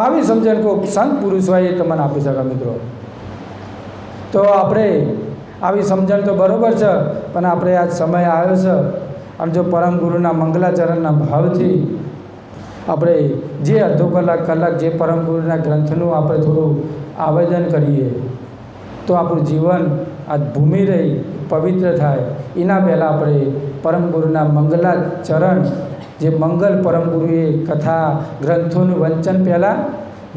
આવી સમજણ કોઈ સંત પુરુષ હોય એ તમને આપી શકે મિત્રો। તો આપણે આવી સમજણ તો બરાબર છે, પણ આપણે આ સમય આવ્યો છે અને જો પરમ ગુરુના મંગલાચરણના ભાવથી આપણે જે અડધો કલાક જે પરમ ગુરુના ગ્રંથનું આપણે થોડું આવેદન કરીએ તો આપણું જીવન આ ભૂમિ રહી પવિત્ર થાય। એના પહેલાં આપણે પરમ ગુરુના મંગલાચરણ જે મંગલ પરમ ગુરુએ કથા ગ્રંથોનું વંચન પહેલાં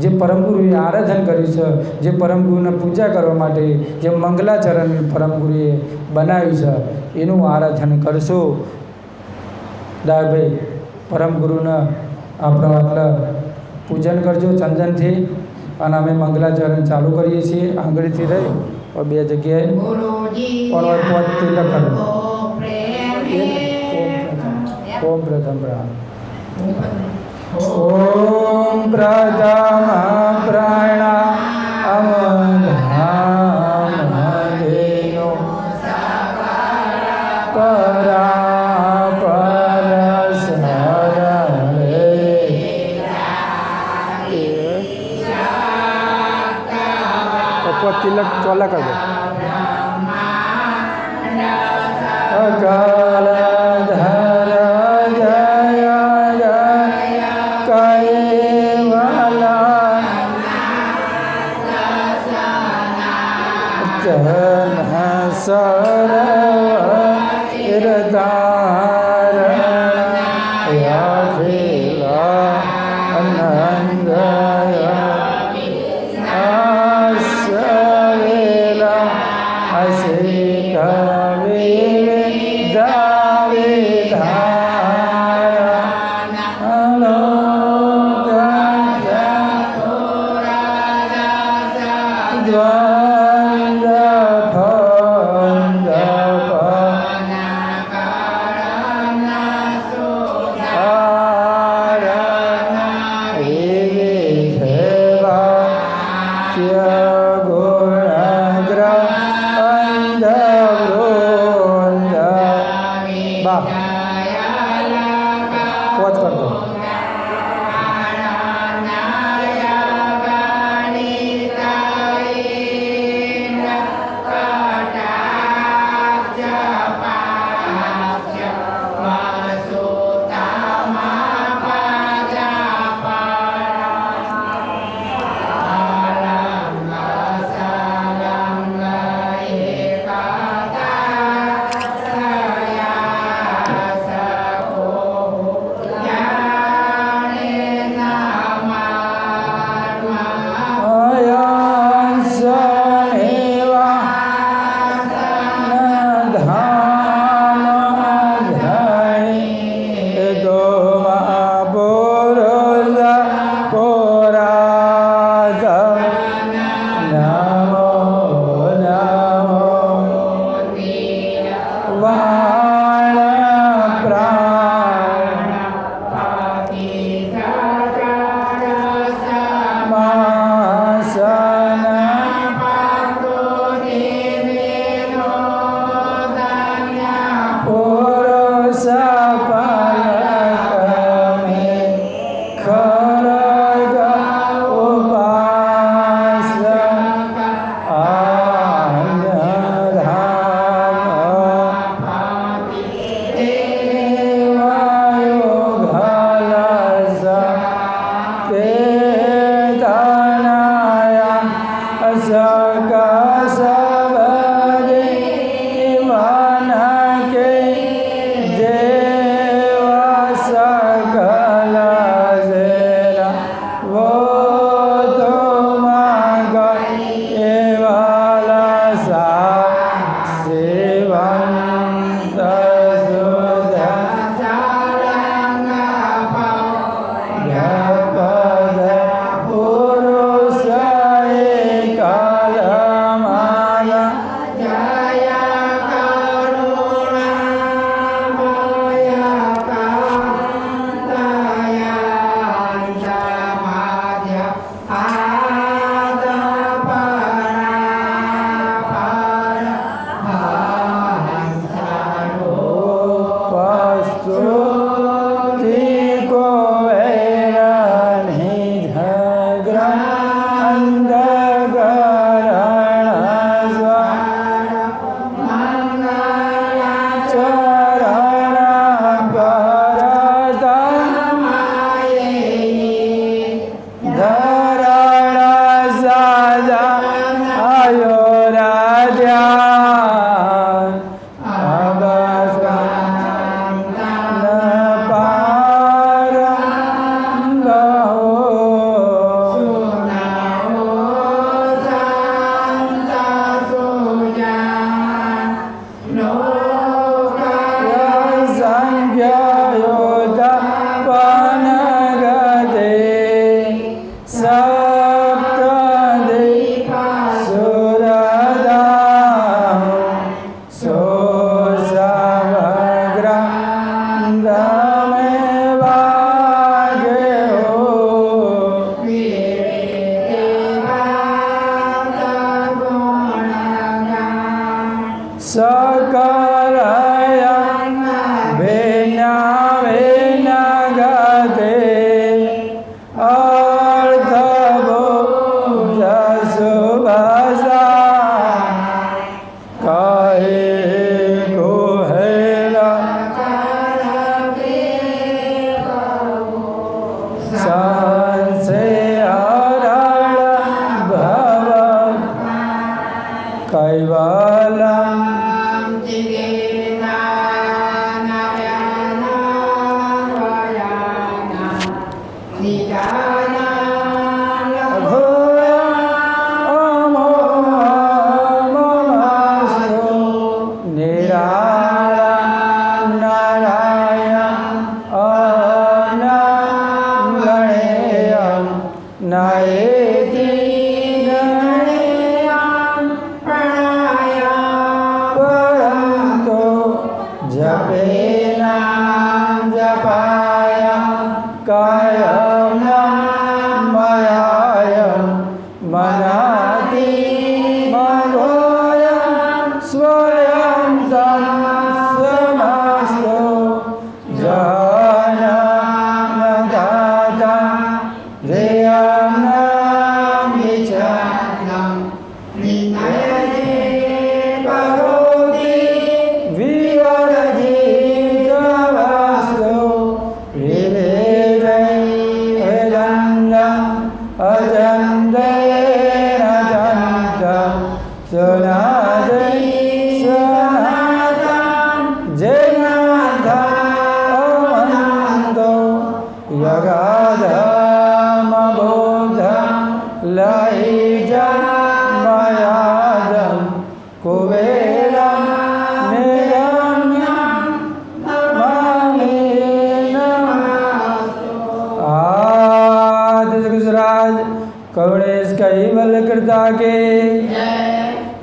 જે પરમ ગુરુએ આરાધન કર્યું છે, જે પરમ ગુરુની પૂજા કરવા માટે જે મંગલાચરણ પરમ ગુરુએ બનાવ્યું છે એનું આરાધન કરશું। દાભાઈ પરમ ગુરુના આપણો આટલા પૂજન કરજો ચંદનથી અને અમે મંગલાચરણ ચાલુ કરીએ છીએ આંગળીથી રહી और બે જગ્યાએ પણ પોત તિલક કરો। ओम प्रथम ओम प्रथम प्रणाम देनो परा परस तिलक चोला कर दो। अकाल धर जय जय कैवला जन सरधारण अखिला आनंद द्वंद्व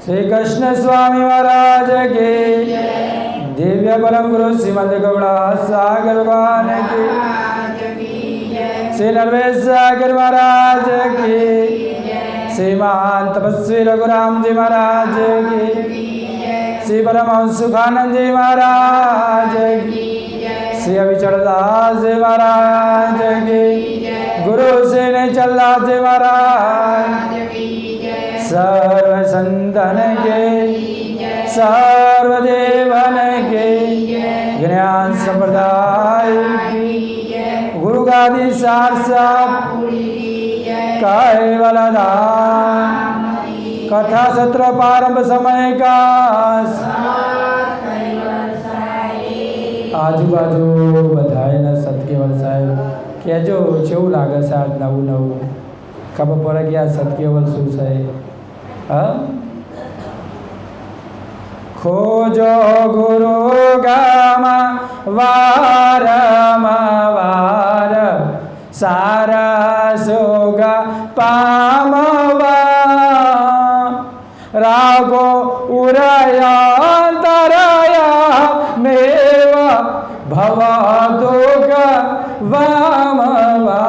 श्री कृष्ण स्वामी महाराज के दिव्य परम गुरु श्रीमद गौड़ा सागर भगवान की श्री नरवेश सागर महाराज की श्रीमान तपस्वी रघुराम जी महाराज की श्री परमहंस सुखानंद जी महाराज की श्री अविचल दास जी महाराज की गुरु श्री निचल दास जी महाराज सर्व संतन के सर्वदेवन के ज्ञान संप्रदाय की गुरु गादी सार साप कैवल धाम कथा सत्र प्रारंभ समय का આજુબાજુ બધાયના સતકેવલ સાહેબ કહેજો કેવું લાગે છે આજ નવું નવું ખબર પડે કે આ સતકેવલ શું છે હા ખોજો ગુરુ ગામા વારમ વાર સારા સોગા પામવા રાગો ઉરયા તરયા મેવ ભવદુગ વામવા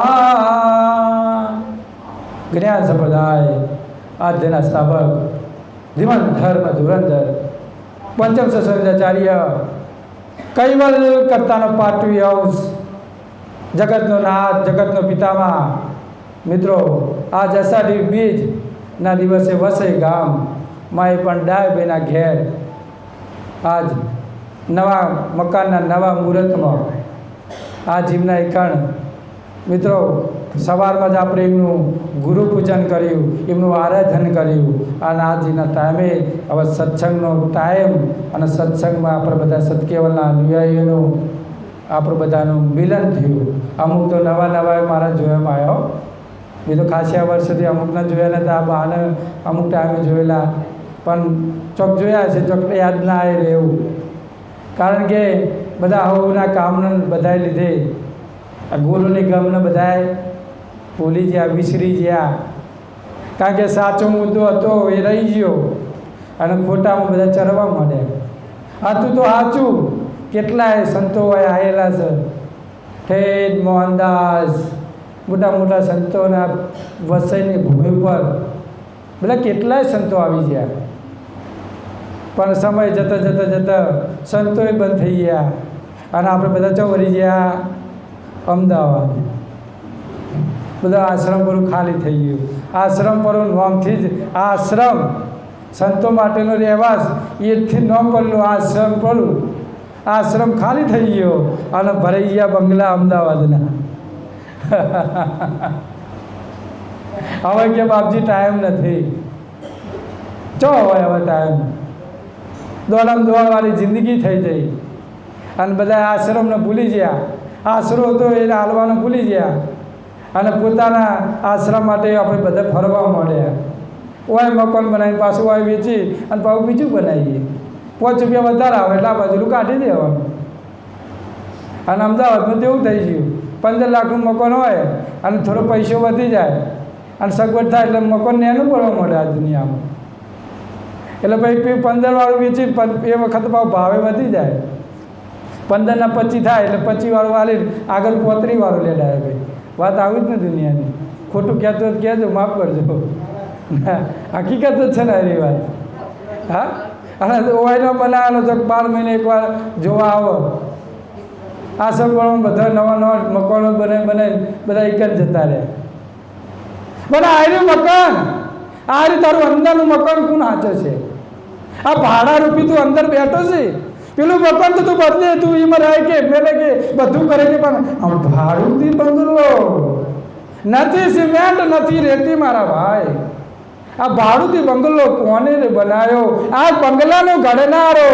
જ્ઞાન સંપ્રદાય આદ્યના સ્થાપક ધીમન ધર્મ ધુરંધર પંચમ સસંદાચાર્ય કૈવલ કરતાનો પાટવી અંશ જગતનો નાથ જગતનો પિતામહ મિત્રો આજ અષાઢી બીજના દિવસે વસે ગામ, માએ પણ ડાય બેના ઘેર. આજ નવા મકાનના નવા મુહૂર્તમાં આ જીવના એકાણ મિત્રો સવારમાં જ આપણે એમનું ગુરુ પૂજન કર્યું, એમનું આરાધન કર્યું, અને આજના ટાઈમે હવે સત્સંગનો ટાઈમ, અને સત્સંગમાં આપણે બધા સત્કેવલના અનુયાયીઓનું આપણું બધાનું મિલન થયું. અમુક તો નવા નવા મારા જોવામાં આવ્યો, મેં તો ખાસા વર્ષોથી અમુકના જોયા નતા, આ બહાને અમુક ટાઈમે જોયેલા, પણ ચોક જોયા છે, ચોક યાદ ના આવે રહેવું, કારણ કે બધા હવના કામના બધાએ લીધે આ ગુરુની ગમને બધાએ ભૂલી ગયા, વિસરી ગયા, કારણ કે સાચો મુદ્દો હતો એ રહી ગયો અને ખોટામાં બધા ચરવા માંડ્યા. હતું તો સાચું, કેટલાય સંતો આવેલા છે, ઠેઠ મોહનદાસ, મોટા મોટા સંતોના વસઈની ભૂમિ પર બધા કેટલાય સંતો આવી ગયા, પણ સમય જતાં જતાં જતાં સંતોય બંધ થઈ ગયા, અને આપણે બધા ચો વળી ગયા અમદાવાદ. બધા આશ્રમ પર ખાલી થઈ ગયું. આશ્રમ પર નામથી જ આશ્રમ સંતો માટેનો રહેવાસ, એથી નામ પડેલું આશ્રમ પર. આશ્રમ ખાલી થઈ ગયો અને ભરાઈ ગયા બંગલા અમદાવાદના. હવે કે બાપજી ટાઈમ નથી, ચો હોય હવે ટાઈમ, દોડમ દોડવાળી જિંદગી થઈ જઈ, અને બધા આશ્રમને ભૂલી ગયા. આશરો હતો એ હાલવાનું ભૂલી ગયા, અને પોતાના આશ્રમ માટે આપણે બધા ફરવા માંડ્યા. ઓય મકાન બનાવીને પાછું ઓય વેચી અને પાછું બીજું બનાવીએ, ₹5 વધારે આવે એટલે આ બાજુ કાઢી દેવાનું. અને અમદાવાદમાં તેવું થઈ ગયું, 15 લાખનું મકાન હોય અને થોડો પૈસો વધી જાય અને સગવડ થાય એટલે મકાન નેનું પડવા મળે આ દુનિયામાં. એટલે ભાઈ 15 વાળું વેચી એ વખત ભાવે વધી જાય, 15 ના 25 થાય એટલે 25 વાળું વાલી આગળ 35 વાળું લેડાય. ભાઈ વાત આવી જ ને દુનિયાની, ખોટું કહેતો કહેજો, માફ કરજો, હકીકત જ છે ને એની વાત. હા, અને ઓયનો બનાવેલો તો 12 મહિને એકવાર જોવા આવો. આશ્રમ બધા નવા નવા મકાનો બનાવી બધા એક જ જતા રહે. બને આર્યું મકાન, આ રીતે તારું અંદરનું મકાન કોણ હાચે છે? આ ભાડા રૂપી તું અંદર બેઠો છે, પેલું મકાન તો તું બદલે, તું એમાં રહે કે મેલે કે બધું કરે કે, પણ ભાડુંથી બંગલો નથી, સિમેન્ટ નથી, રેતી મારા ભાઈ. આ ભાડુંથી બંગલો કોને બનાવ્યો? આ બંગલાનો ઘડનારો,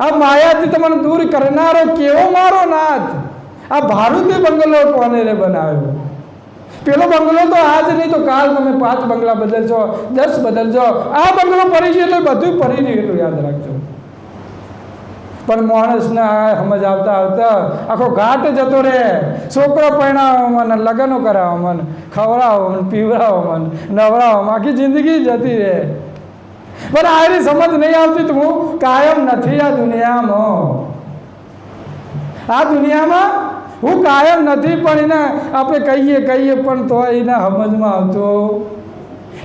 આ માયાથી તમને દૂર કરનારો કેવો મારો નાથ? આ ભાડુંથી બંગલો કોને બનાવ્યો? પેલો બંગલો તો આજ નહીં તો કાલ તમે 5 બંગલા બદલજો, 10 બદલજો, આ બંગલો પડી ગયો એટલે બધું પડી રહ્યું એટલું યાદ રાખજો. પણ માણસને આ સમજ આવતા આવતા આખો ઘાટ જતો રહે. છોકરો પરણાવવામાં, લગ્નો કરાવવામાં, ખવડાવવામાં, પીવડાવવામાં, નવડાવવામાં આખી જિંદગી જતી રહે. પણ આની સમજ નહીં આવતી તો હું કાયમ નથી આ દુનિયામાં. આ દુનિયામાં હું કાયમ નથી, પણ એને આપણે કહીએ પણ તો એને સમજમાં આવતો.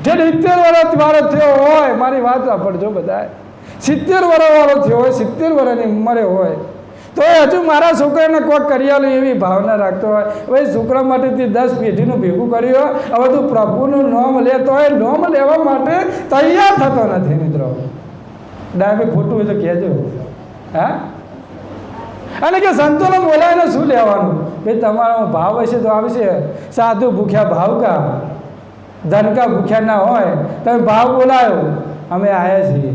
જે 70 વર્ષ વાળો થયો હોય, મારી વાત સાંભળજો બધા, 70 વર્ષ વાળો થયો હોય, 70 વર્ષની ઉંમરે હોય, તો હજુ મારા છોકરાને કોઈક કરી આલું એવી ભાવના રાખતો હોય. ભાઈ છોકરા માટેથી 10 પેઢીનું ભેગું કર્યું, હવે તું પ્રભુનું નામ લેતો હોય, નામ લેવા માટે તૈયાર થતો નથી. મિત્રો ડાબે ખોટું હોય તો કહેજો. હા, અને કે સંતોને બોલાવીને શું લેવાનું? ભાઈ તમારો ભાવ હશે તો આવશે. સાધુ ભૂખ્યા ભાવ કા, ધન કા ભૂખ્યા ના હોય. તમે ભાવ બોલાયો, અમે આવ્યા છીએ.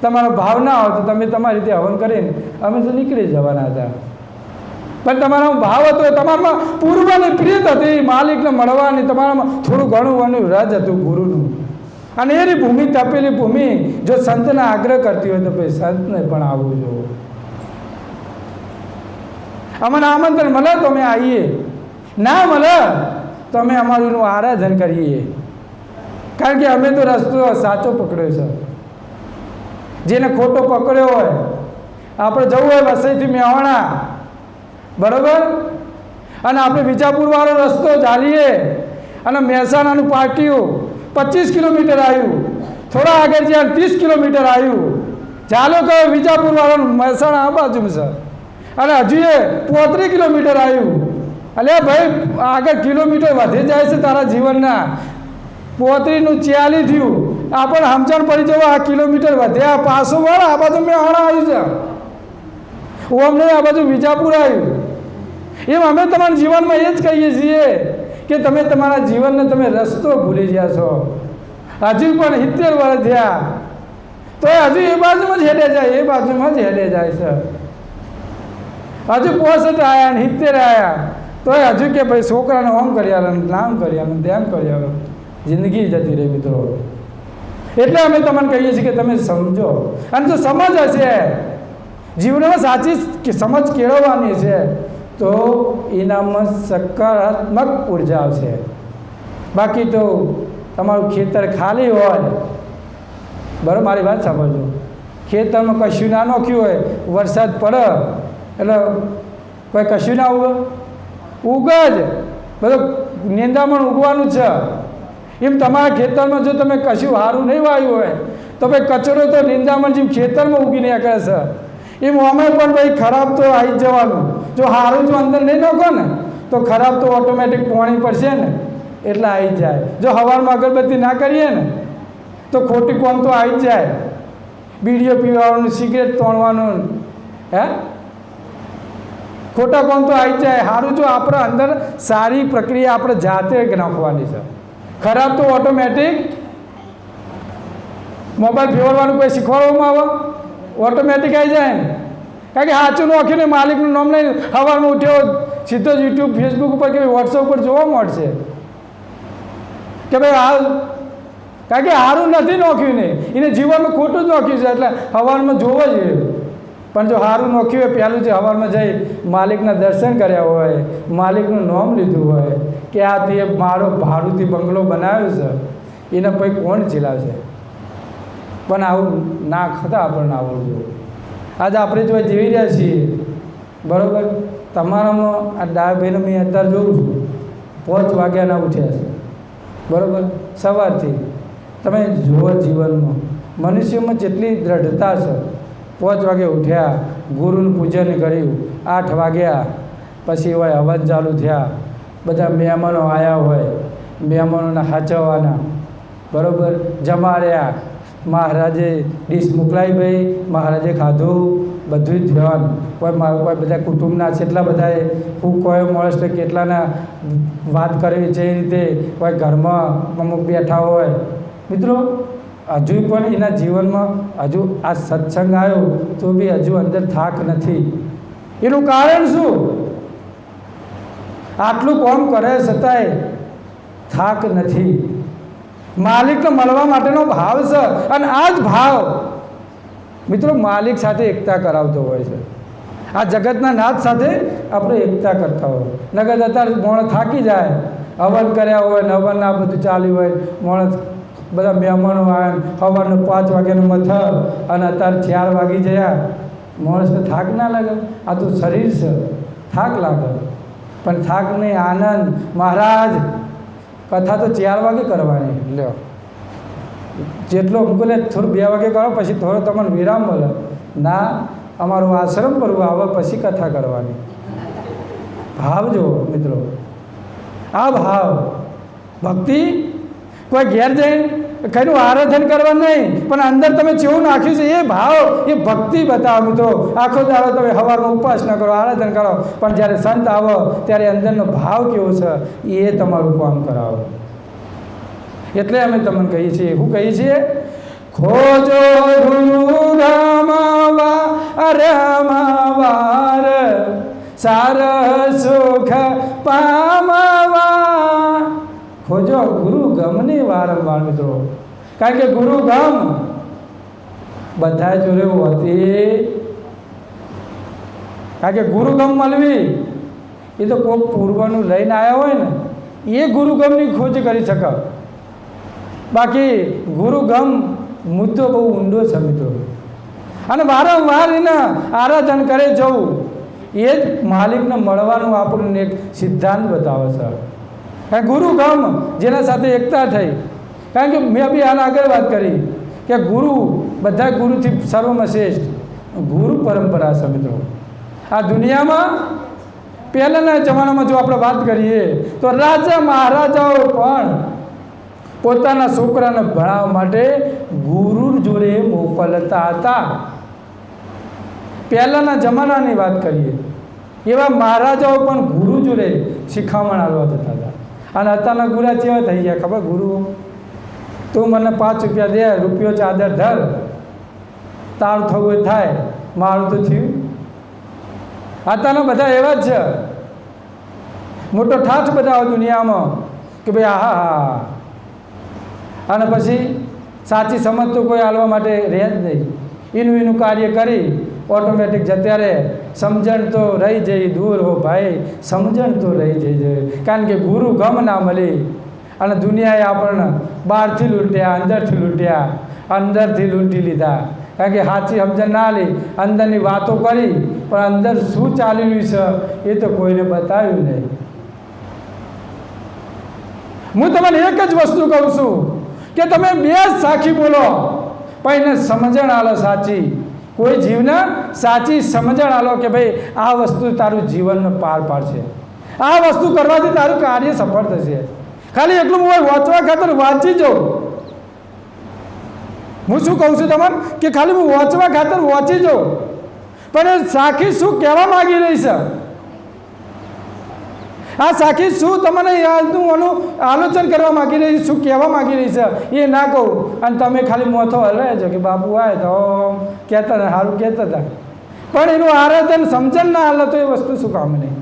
તમારો ભાવ ના હોય તો તમે તમારી રીતે હવન કરીને અમે તો નીકળી જવાના હતા. પણ તમારો ભાવ હતો, તમારામાં પૂર્વની પ્રીત હતી, માલિકને મળવાની, તમારામાં થોડું ઘણું એનું રજ હતું ગુરુનું, અને એની ભૂમિ તપેલી ભૂમિ જો સંતને આગ્રહ કરતી હોય તો ભાઈ સંતને પણ આવવું જોઈએ. અમને આમંત્રણ મળે તો અમે આવીએ, ના મળે તો અમે અમારું આરાધન કરીએ, કારણ કે અમે તો રસ્તો સાચો પકડ્યો છે. જેને ખોટો પકડ્યો હોય, આપણે જવું હોય વસઈથી મેવાણા, બરાબર, અને આપણે વિજાપુરવાળો રસ્તો ચાલીએ અને મહેસાણાનું પાટિયું 25 કિલોમીટર આવ્યું, થોડા આગળ જ્યાં 30 કિલોમીટર આવ્યું, ચાલો કહો વિજાપુરવાળાનું મહેસાણા આ બાજુ છે, અને હજુ એ 35 કિલોમીટર આવ્યું, અલ્યા ભાઈ આગળ કિલોમીટર વધે જાય છે તારા જીવનના 35નું 40 થયું આપણને સમજણ પડી જવા આ કિલોમીટર વધ્યા પાછું વળ આ બાજુ મેં હમણાં આવ્યું છે અમને આ બાજુ વિજાપુર આવ્યું એમ અમે તમારા જીવનમાં એ જ કહીએ છીએ કે તમે તમારા જીવનને તમે રસ્તો ભૂલી ગયા છો હજુ પણ 70 વર્ષ થયા તો હજુ એ બાજુમાં જ હેડે જાય એ બાજુમાં જ હેડે જાય છે હજુ 65 આવ્યા ને 70 આવ્યા તો હજુ કે ભાઈ છોકરાને આમ કરી આલો નામ કરી આલો તેમ કરી આલો જિંદગી જતી રહી મિત્રો એટલે અમે તમને કહીએ છીએ કે તમે સમજો અને જો સમજ હશે જીવનમાં સાચી સમજ કેળવવાની છે તો એનામાં સકારાત્મક ઉર્જા આવશે બાકી તો તમારું ખેતર ખાલી હોય બરાબર મારી વાત સાંભળજો ખેતરમાં કશું ના નાખ્યું હોય વરસાદ પડે એટલે કોઈ કશું ના ઉગે જ બધું નિંદામણ ઉગવાનું છે એમ તમારા ખેતરમાં જો તમે કશું સારું નહીં વાવ્યું હોય તો ભાઈ કચરો તો નિંદામણ જેમ ખેતરમાં ઉગી નીકળે છે એમ અમે પણ ભાઈ ખરાબ તો આવી જ જવાનું જો સારું જો અંદર નહીં નાખો ને તો ખરાબ તો ઓટોમેટિક પાણી પડશે ને એટલે આવી જ જાય જો સવારમાં અગરબત્તી ના કરીએ ને તો ખોટી કોમ તો આવી જ જાય બીડીઓ પીવાનું સિગરેટ તોડવાનું હે ખોટા કોમ તો આવી જ જાય સારું જો આપણે અંદર સારી પ્રક્રિયા આપણે જાતે નાખવાની છે ખરાબ તો ઓટોમેટિક મોબાઈલ ફેરવવાનું કોઈ શીખવાડવામાં આવે ઓટોમેટિક આવી જાય ને કારણ કે સાચું નોખીને માલિકનું નામ લઈને સવારમાં ઉઠ્યો સીધો જ યુટ્યુબ ફેસબુક ઉપર કે વોટ્સઅપ ઉપર જોવા મળશે કે ભાઈ હાલ કારણ કે સારું નથી નોખ્યું ને એને જીવનમાં ખોટું જ નોખ્યું છે એટલે સવારમાં જોવા જોઈએ પણ જો સારું નોખ્યું હોય પહેલું જે સવારમાં જઈ માલિકના દર્શન કર્યા હોય માલિકનું નામ લીધું હોય કે આ તે મારો ભાડુંથી બંગલો બનાવ્યો છે એને પછી કોણ ચલાવશે પણ આવું ના ખતા આપણને આવડવું આજે આપણે જો જીવી રહ્યા છીએ બરાબર તમારામાં આ ડાયાભાઈને મેં અત્યારે જોઉં છું 5 વાગ્યાના ઉઠ્યા છે બરાબર સવારથી તમે જુઓ જીવનમાં મનુષ્યમાં જેટલી દ્રઢતા છે 5 વાગે ઉઠ્યા ગુરુનું પૂજન કર્યું 8 વાગ્યા પછી હોય હવન ચાલુ થયા બધા મહેમાનો આવ્યા હોય મહેમાનોને સાચવવાના બરાબર જમાડ્યા મહારાજે ડીશ મોકલાવી ભાઈ મહારાજે ખાધું બધું જ થવાનું કોઈ બધા કુટુંબના કેટલા બધાએ હું કોઈ માણસને કેટલાના વાત કરવી છે એ રીતે કોઈ ઘરમાં અમુક બેઠા હોય મિત્રો હજુ પણ એના જીવનમાં હજુ આ સત્સંગ આવ્યો તો બી હજુ અંદર થાક નથી એનું કારણ શું આટલું કામ કરે છતાંય થાક નથી માલિકને મળવા માટેનો ભાવ છે અને આ જ ભાવ મિત્રો માલિક સાથે એકતા કરાવતો હોય છે આ જગતના નાથ સાથે આપણે એકતા કરતા હોય નગર અત્યારે માણસ થાકી જાય હવન કર્યા હોય ને હવન આ બધું ચાલ્યું હોય માણસ બધા મહેમાનો આવે સવારનું 5 વાગ્યાનું મથક અને અત્યારે 4 વાગી ગયા માણસને થાક ના લાગે આ તો શરીર છે થાક લાગે પણ થાક નહીં આનંદ મહારાજ કથા તો 4 વાગે કરવાની લ્યો જેટલો બોલે થોડું 2 વાગે કરો પછી થોડો તમને વિરામ મળે ના અમારું આશ્રમ કરવું આવે પછી કથા કરવાની ભાવ જુઓ મિત્રો આ ભાવ ભક્તિ કોઈ ઘેર જઈને કઈનું આરાધન કરવા નહીં પણ અંદર તમે જેવું નાખ્યું છે એ ભાવ એ ભક્તિ બતાવો મિત્રો આખો દાડો તમે સવારમાં ઉપાસના કરો આરાધન કરો પણ જ્યારે સંત આવો ત્યારે અંદરનો ભાવ કેવો છે એ તમારું કામ કરાવો એટલે અમે તમને કહીએ છીએ શું કહીએ છીએ ખોજો રમાવાર સાર સુખ પામવા ખોજો ગુરુ ગમની વારંવાર મિત્રો કારણ કે ગુરુ ગમ બધા જોડે હોતી કારણ કે ગુરુ ગમ મળવી એ તો કોઈક પૂર્વનું લઈને આવ્યા હોય ને એ ગુરુગમની ખોજ કરી શકે બાકી ગુરુગમ મુદ્દો બહુ ઊંડો છે મિત્રો અને વારંવાર એના આરાધન કરે જવું એ જ માલિકને મળવાનું આપણને એક સિદ્ધાંત બતાવે છે કારણ ગુરુગમ જેના સાથે એકતા થઈ કારણ કે મેં બી હાલ આગળ વાત કરી કે ગુરુ બધા ગુરુથી સર્વમાં શ્રેષ્ઠ ગુરુ પરંપરા છે મિત્રો આ દુનિયામાં પહેલાંના જમાનામાં જો આપણે વાત કરીએ તો રાજા મહારાજાઓ પણ પોતાના છોકરાને ભણાવવા માટે ગુરુ જોડે મોકલતા હતા. પહેલાંના જમાનાની વાત કરીએ એવા મહારાજાઓ પણ ગુરુ જોડે શિખામણ આપવા જતા હતા. અને અત્યારના ગુરા કેવા થઈ ગયા ખબર? ગુરુઓ તું મને 5 રૂપિયા દે, રૂપિયો ચાદર ધર, તારું થવું એ થાય, મારું તો થયું. અત્યારના બધા એવા જ છે. મોટો ઠાઠ બધા દુનિયામાં કે ભાઈ આહા. અને પછી સાચી સમજ તો કોઈ આલવા માટે રહે જ નહીં. એનું કાર્ય કરી ઓટોમેટિક જતા રહે. સમજણ તો રહી જઈ દૂર હો ભાઈ, સમજણ તો રહી જઈ જોઈએ. કારણ કે ગુરુ ગમ ના મળી અને દુનિયાએ આપણને બહારથી લૂંટ્યા, અંદરથી લૂંટ્યા, અંદરથી લૂંટી લીધા. કારણ કે સાચી સમજણ ના લી, અંદરની વાતો કરી પણ અંદર શું ચાલી રહ્યું છે એ તો કોઈને બતાવ્યું નહીં. હું તમને એક જ વસ્તુ કહું છું કે તમે બે જ સાખી બોલો પણ એને સમજણ આલો સાચી. કોઈ જીવને સાચી સમજણ આલો કે ભાઈ આ વસ્તુ તારું જીવનનો પાર પાડશે, આ વસ્તુ કરવાથી તારું કાર્ય સફળ થશે. ખાલી એટલું હું વાંચવા ખાતર વાંચી જાઉં. હું શું કહું છું તમને કે ખાલી હું વાંચવા ખાતર વાંચી જાઉં પણ એ સાખી શું કહેવા માગી રહી છે, આ સાખી શું તમને યાદનું આલોચન કરવા માગી રહી, શું કહેવા માગી રહી છે એ ના કહું. અને તમે ખાલી મોથો હલાય છો કે બાપુ આવે તો કહેતા હતા, સારું કહેતા હતા, પણ એનું આરાધન સમજણ ના હાલે તો એ વસ્તુ શું કામ નહીં.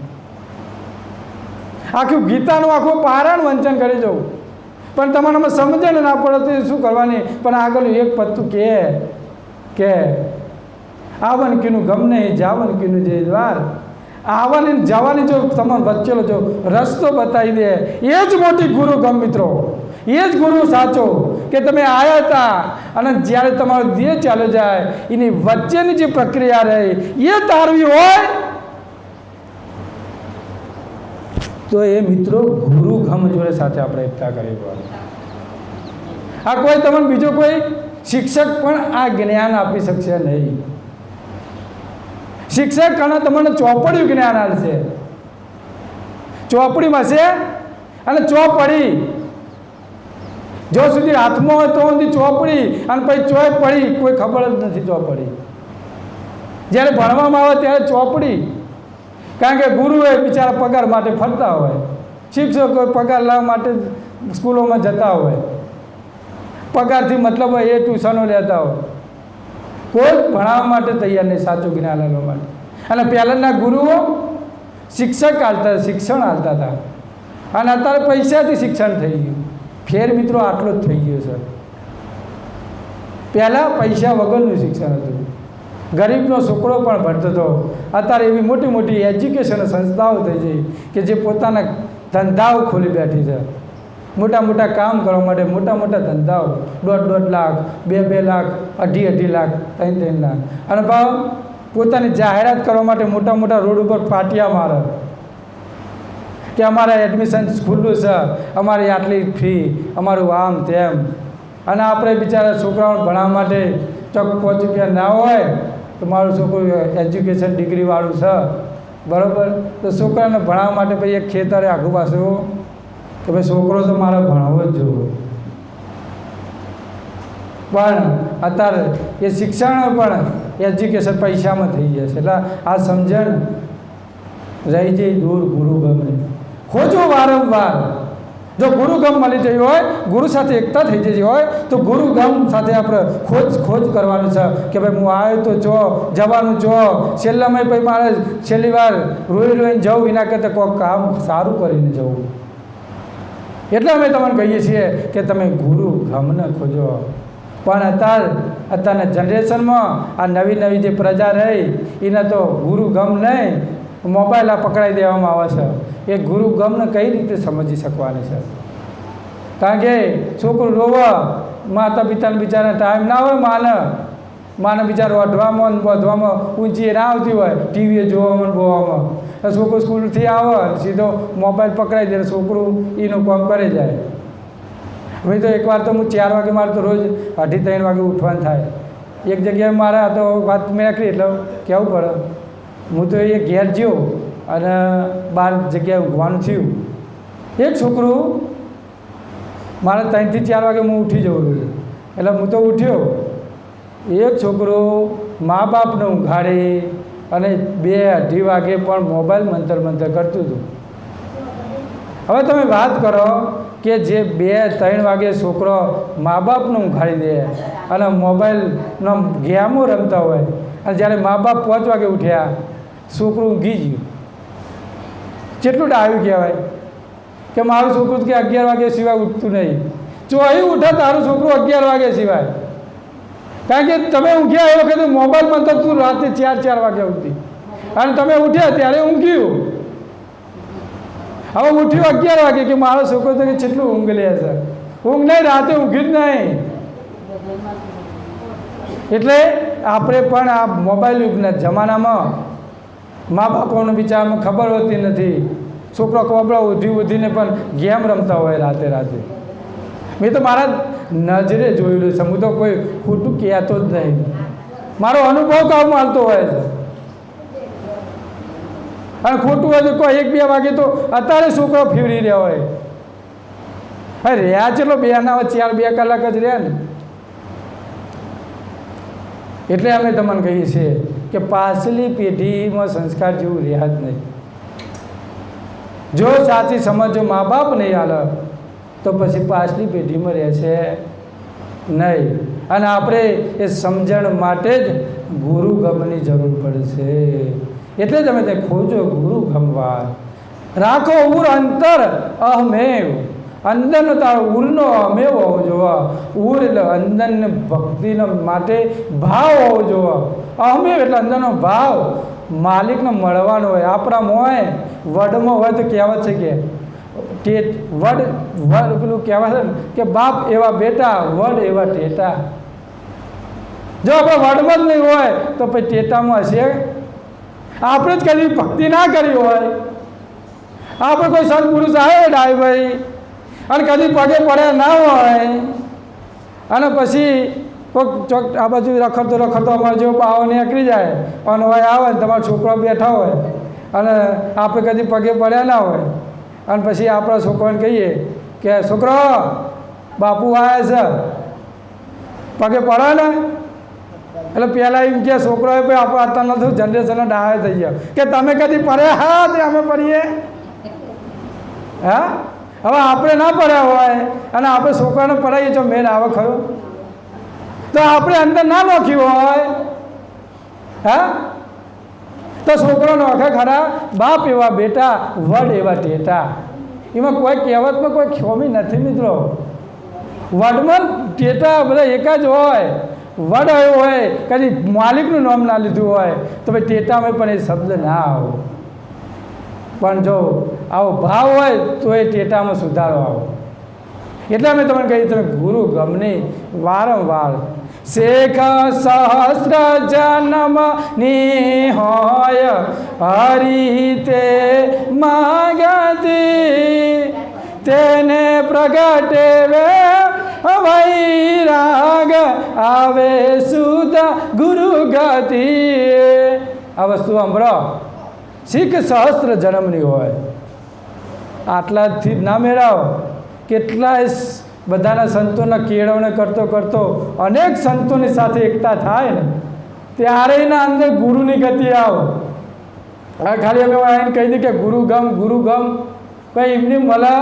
આખું ગીતાનું આખું પારાયણ વંચન કરી જવું પણ તમારામાં સમજણ ના પડે તો એ શું કરવાની. પણ આગળ એક પત્તું કે આવન કીનું ગમ નહીં, જાવન કીનું જે દ્વાર. આવવાની જવાની જો તમારે વચ્ચેલો જો રસ્તો બતાવી દે એ જ મોટી ગુરુ ગમ મિત્રો, એ જ ગુરુ સાચો. કે તમે આવ્યા હતા અને જ્યારે તમારો દેહ ચાલ્યો જાય એની વચ્ચેની જે પ્રક્રિયા રહી એ તારવી હોય તો એ મિત્રો ગુરુ ગમ જોડે સાથે આપણે એકતા કરવી પડે. આ કોઈ તમને બીજો કોઈ શિક્ષક પણ આ જ્ઞાન આપી શકશે નહીં. શિક્ષક અને તમને ચોપડીયું જ્ઞાન આપશે, ચોપડીમાં છે અને ચોપડી જો સુધી હાથમાં હોય તો સુધી ચોપડી અને પછી ચોય પડી કોઈ ખબર જ નથી. ચોપડી જ્યારે ભણવામાં આવે ત્યારે ચોપડી, કારણ કે ગુરુએ બિચારા પગાર માટે ફરતા હોય, શિક્ષકો પગાર લાવવા માટે સ્કૂલોમાં જતા હોય, પગારથી મતલબ હોય એ ટ્યુશનો લેતા હોય, કોઈ ભણાવવા માટે તૈયાર નહીં સાચું જ્ઞાન લેવા માટે. અને પહેલાંના ગુરુઓ શિક્ષક આલતા, શિક્ષણ આલતા હતા અને અત્યારે પૈસાથી શિક્ષણ થઈ ગયું. ફેર મિત્રો આટલો જ થઈ ગયો છે. પહેલાં પૈસા વગરનું શિક્ષણ હતું, ગરીબનો છોકરો પણ ભણતો હતો. અત્યારે એવી મોટી મોટી એજ્યુકેશન સંસ્થાઓ થઈ ગઈ કે જે પોતાના ધંધાઓ ખોલી બેઠી છે. મોટા મોટા કામ કરવા માટે મોટા મોટા ધંધાઓ, 1.5 લાખ, 2 લાખ, 2.5 લાખ, 3 લાખ. અને ભાવ પોતાની જાહેરાત કરવા માટે મોટા મોટા રોડ ઉપર પાટિયા મારે કે અમારે એડમિશન ખુલ્લું છે, અમારી આટલી ફી, અમારું આમ તેમ. અને આપણે બિચારા છોકરાઓને ભણાવવા માટે ચોક 5 રૂપિયા ના હોય તો મારું છોકરું એજ્યુકેશન ડિગ્રીવાળું છે બરાબર, તો છોકરાને ભણાવવા માટે પછી એક ખેતરે આઘું પાછું કે ભાઈ છોકરો તો મારે ભણાવવો જ જોઈએ. પણ અત્યારે એ શિક્ષણ પણ એજ્યુકેશન પૈસામાં થઈ જશે. એટલે આ સમજણ રહી જઈ દૂર ગુરુ ગમને ખોજો વારંવાર. જો ગુરુ ગમ મળી જઈ હોય, ગુરુ સાથે એકતા થઈ જઈ હોય તો ગુરુ ગમ સાથે આપણે ખોજ કરવાનું છે કે ભાઈ હું આવ્યો તો જો જવાનું જો છેલ્લામાં પછી મારે છેલ્લી વાર રોઈને જવું એના કરતાં કોઈ કામ સારું કરીને જવું. એટલે અમે તમને કહીએ છીએ કે તમે ગુરુ ગમને ખોજો. પણ અત્યારના જનરેશનમાં આ નવી જે પ્રજા રહી એને તો ગુરુ ગમ નહીં, મોબાઈલ આ પકડાઈ દેવામાં આવે છે. એ ગુરુ ગમને કઈ રીતે સમજી શકવાની છે? કારણ કે છોકરું રોવા, માતા પિતાને બિચારા ટાઈમ ના હોય, માને બિચારો અઢવામાં બોધવામાં ઊંચી ના આવતી હોય, ટીવીએ જોવામાં બોવામાં. છોકરું સ્કૂલથી આવે સીધો મોબાઈલ પકડાઈ દે, છોકરું એનું કામ કરે જાય. હવે તો એકવાર તો હું 4 વાગે મારે તો રોજ 2:30 વાગે ઉઠવાનું થાય. એક જગ્યાએ મારા તો વાત મેં કરી એટલે કહેવું પડે. હું તો એ ઘેર જ્યો અને 12 જગ્યાએ ઊંઘવાનું થયું. એક છોકરું મારે 3 થી 4 વાગે હું ઉઠી જવું છું, એટલે હું તો ઉઠ્યો. એક છોકરો મા બાપને ઊંઘાડી અને 2-2:30 વાગે પણ મોબાઈલ મંતર કરતું હતું. હવે તમે વાત કરો કે જે 2-3 વાગે છોકરો મા બાપને ઊંઘાડી દે અને મોબાઈલનો ગેમો રમતા હોય, અને જ્યારે મા બાપ 5 વાગે ઉઠ્યા છોકરું ઊંઘી ગયું, કેટલું ડાયું કહેવાય કે મારું છોકરું કે 11 વાગે સિવાય ઉઠતું નહીં. જો અહીં ઉઠે તારું છોકરું 11 વાગે સિવાય, કારણ કે તમે ઊંઘ્યા એ વખતે મોબાઈલ મંતર તું રાતે 4 વાગે ઉઠતી, અને તમે ઉઠ્યા ત્યારે ઊંઘ્યું. હવે ઉઠ્યું 11 વાગે કે મારો છોકરો તો કે કેટલું ઊંઘ લે છે, ઊંઘ નહીં, રાતે ઊંઘી જ નહીં. એટલે આપણે પણ આ મોબાઈલ યુગના જમાનામાં મા બાપોને બિચારામાં ખબર હોતી નથી, છોકરો કોબળા ઉધીને પણ ગેમ રમતા હોય રાતે. મેં તો મારા નજરે જોયેલું છે, હું તો કોઈ ખોટું કહેતો જ નહીં, મારો અનુભવ કામ મારતો હોય છે. અને ખોટું હોય તો કોઈ 1-2 વાગે તો અત્યારે છોકરો ફેવરી રહ્યા હોય. હવે રહ્યા ચલો 2 ના 4 કલાક જ રહ્યા ને. એટલે અમે તમને કહીએ છીએ કે પાછલી પેઢીમાં સંસ્કાર જેવું રહ્યા જ નહીં. જો સાચી સમજો મા બાપ નહીં હાલે તો પછી પાછલી પેઢીમાં રહેશે નહીં. અને આપણે એ સમજણ માટે જ ગુરુગમની જરૂર પડશે. એટલે જ અમે તે ખોજો ગુરુ ગમવા, રાખો ઉર અંતર અહમેવ, અંદરનો તારો ઉરનો અમેવ હોવો જોવા. ઉર એટલે અંદરને ભક્તિનો માટે ભાવ હોવો જોવા. અહમેવ એટલે અંદરનો ભાવ માલિકને મળવાનો હોય. આપણામાં હોય, વડમાં હોય તો કહેવત છે કે વડ પેલું કહેવાય છે કે બાપ એવા બેટા, વડ એવા ટેટા. જો આપણે વડમાં જ નહીં હોય તો પછી ટેટામાં હશે. આપણે જ કદી ભક્તિ ના કરી હોય, આપણે કોઈ સંત પુરુષ આવે ડાયભાઈ અને કદી પગે પડ્યા ના હોય, અને પછી કોઈક ચોક આ બાજુ રખડતો અમારે જેવો બાવો નીકળી જાય અને હોય આવે ને તમારા છોકરા બેઠા હોય અને આપણે કદી પગે પડ્યા ના હોય, અને પછી આપણા છોકરાને કહીએ કે છોકરો બાપુ આવ્યા છે, પગે પડે ને. એટલે પહેલાં એમ કે છોકરોએ આપણે અત્યારના શું જનરેશનના ડાયા થઈ ગયા કે તમે કદી પડ્યા? હા, તે અમે પડીએ. હા, હવે આપણે ના પડ્યા હોય અને આપણે છોકરાને પડાવીએ તો મેળ આવે ખરો? તો આપણે અંદર ના નોખ્યું હોય, હા, તો છોકરો નોખે ખરા? બાપ એવા બેટા, વડ એવા ટેટા. એમાં કોઈ કહેવતમાં કોઈ ખોમી નથી મિત્રો. વડમાં ટેટા બધા એક જ હોય. વડ આવ્યો હોય, કદી માલિકનું નામ ના લીધું હોય તો ભાઈ ટેટામાં પણ એ શબ્દ ના આવો. પણ જો આવો ભાવ હોય તો એ ટેટામાં સુધારો આવો. એટલે અમે તમને કહીએ તમે ગુરુ ગમની વારંવાર શેખ સહસ્ર જન્મની હોય હરિતે માગતી, તેને પ્રગટે વૈરાગ આવે સુધ ગુરુ ગતિ. આ વસ્તુ સાંભળો, શીખ સહસ્ત્ર જન્મની હોય. આટલાથી ના મેળાવો. કેટલાય બધાના સંતોના કેળવણી કરતો અનેક સંતોની સાથે એકતા થાય ને ત્યારે એના અંદર ગુરુની ગતિ આવો. હવે ખાલી અમે આવીને કહી દઈએ કે ગુરુ ગમ ભાઈ એમની મળે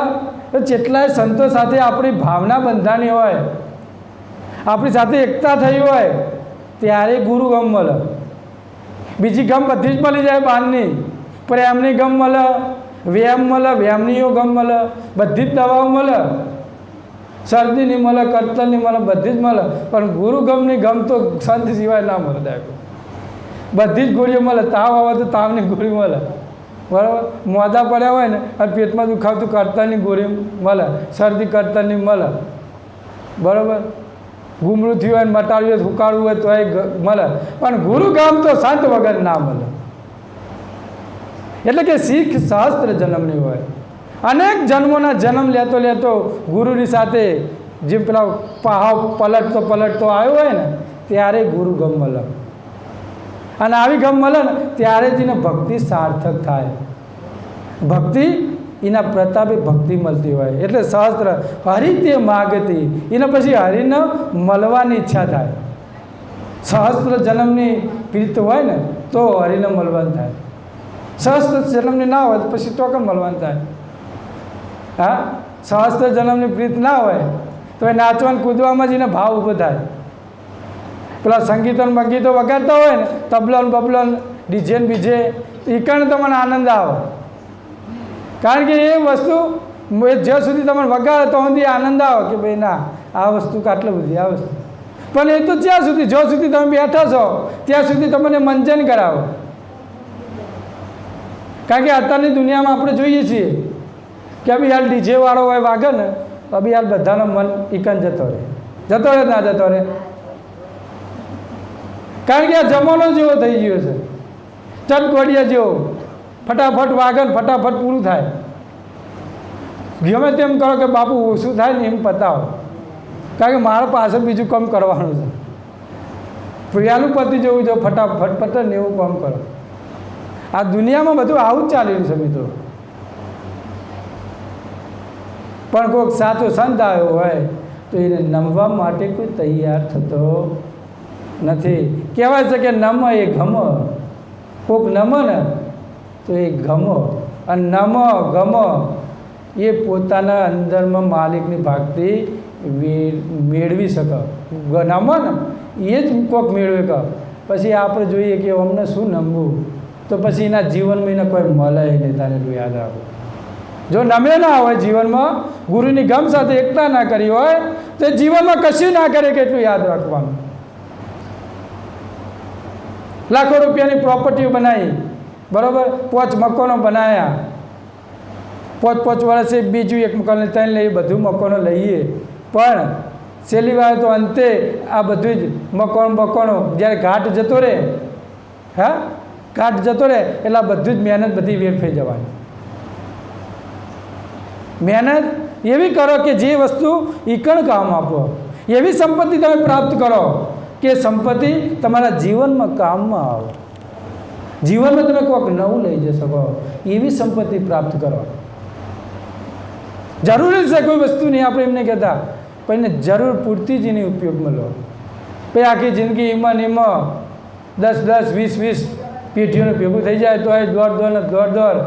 તો કેટલાય સંતો સાથે આપણી ભાવના બંધાણી હોય, આપણી સાથે એકતા થઈ હોય ત્યારે ગુરુ ગમ મળે. બીજી ગમ બધી જ મળી જાય બહારની. પ્રેમની ગમ મળે, વ્યાયામ મળે, વ્યાયામનીઓ ગમ મળે, બધી જ દવાઓ મળે, શરદીની મળે, કરતલની મળે, બધી જ મળે. પણ ગુરુ ગમની ગમ તો સંત સિવાય ના મળે. દાખલો બધી જ ગોળીઓ મળે. તાવ આવે તો તાવની ગોળી મળે, બરાબર. મોઢા પડ્યા હોય ને અને પેટમાં દુખાવતું કરતલની ગોળી મળે, શરદી કરતલની મળે, બરાબર. ગુમડું થયું હોય ને મટાડ્યું હોય, હુકાળવું હોય તો એ મળે. પણ ગુરુ ગામ તો સંત વગર ના મળે. એટલે કે શીખ સહસ્ત્ર જન્મની હોય. અનેક જન્મોના જન્મ લેતો ગુરુની સાથે જે પેલા પહાવ પલટતો આવ્યો હોય ને ત્યારે ગુરુ ગમ મળે. અને આવી ગમ મળે ને ત્યારે જ એને ભક્તિ સાર્થક થાય. ભક્તિ એના પ્રતાપે ભક્તિ મળતી હોય. એટલે સહસ્ત્ર હરિ તે માગતી, એના પછી હરિને મળવાની ઈચ્છા થાય. સહસ્ત્ર જન્મની પ્રીત હોય ને તો હરિને મળવાનું થાય. સહસ્ત્ર જન્મની ના હોય તો પછી તો કેમ મળવાનું થાય? હા, સહસ્ત્ર જન્મની પ્રીત ના હોય તો એ નાચવાને કૂદવામાં જ એને ભાવ ઊભો થાય. પેલા સંગીતો મંગીતો વગાડતા હોય ને, તબલોન બબલોન ડીજે ને બીજે, એ કારણે તમને આનંદ આવે. કારણ કે એ વસ્તુ જ્યાં સુધી તમને વગાડે તો સુધી આનંદ આવે કે ભાઈ ના આ વસ્તુ કાટલી બધી આ વસ્તુ. પણ એ તો જ્યાં સુધી જો સુધી તમે બેઠા છો ત્યાં સુધી તમને મંજન કરાવો. કારણ કે અત્યારની દુનિયામાં આપણે જોઈએ છીએ કે ભાઈ હાલ ડીજેવાળો હોય વાગે ને તો બી હાલ બધાનો મન ઇકન જતો રહે ના જતો રહે. કારણ કે આ જમાનો જેવો થઈ ગયો છે, ચટકોડિયા જેવો, ફટાફટ વાગે ને ફટાફટ પૂરું થાય. ગમે તેમ કરો કે બાપુ ઓછું થાય ને એમ પતાવો. કારણ કે મારા પાસે બીજું કામ કરવાનું છે. પ્રિયાનું પતિ જેવું જો ફટાફટ પતે ને એવું કામ કરો. આ દુનિયામાં બધું આવું જ ચાલી રહ્યું છે મિત્રો. પણ કોઈક સાચો સંત આવ્યો હોય તો એને નમવા માટે કોઈ તૈયાર થતો નથી. કહેવાય છે કે નમ એ ગમ, કોઈક નમ ને તો એ ગમો, અને નમ ગમ એ પોતાના અંદરમાં માલિકની ભક્તિ મેળવી શકે. નમ ને એ જ કોઈક મેળવે કે પછી આપણે જોઈએ કે અમને શું નમવું, તો પછી એના જીવનમાં એને કોઈ મળે નહીં. તારે એટલું યાદ રાખો, જો નમે ના હોય જીવનમાં, ગુરુની ગમ સાથે એકતા ના કરી હોય તો જીવનમાં કશું ના કરે કે એટલું યાદ રાખવાનું. લાખો રૂપિયાની પ્રોપર્ટીઓ બનાવી, બરાબર, 5 મકાનો બનાવ્યા, 5 વર્ષે બીજું 1 મકાન 3 લઈએ, બધું મકાનો લઈએ, પણ છેલ્લી વાર તો અંતે આ બધું જ મકાનો જ્યારે ઘાટ જતો રહે, હા ઘાટ જતો રહે એટલે આ બધું જ મહેનત બધી વેરફાઈ જવાની. મહેનત એવી કરો કે જે વસ્તુ ઈકણ કામ આપો, એવી સંપત્તિ તમે પ્રાપ્ત કરો કે સંપત્તિ તમારા જીવનમાં કામમાં આવે, જીવનમાં તમે કોઈક નવું લઈ જઈ શકો એવી સંપત્તિ પ્રાપ્ત કરો. જરૂરી છે કોઈ વસ્તુની, આપણે એમને કહેતા પણ એને જરૂર પૂરતી જ એની ઉપયોગમાં લો. પછી આખી જિંદગી એમાં ને એમાં 10 20 પેઢીઓનું ભેગું થઈ જાય તો એ દોડ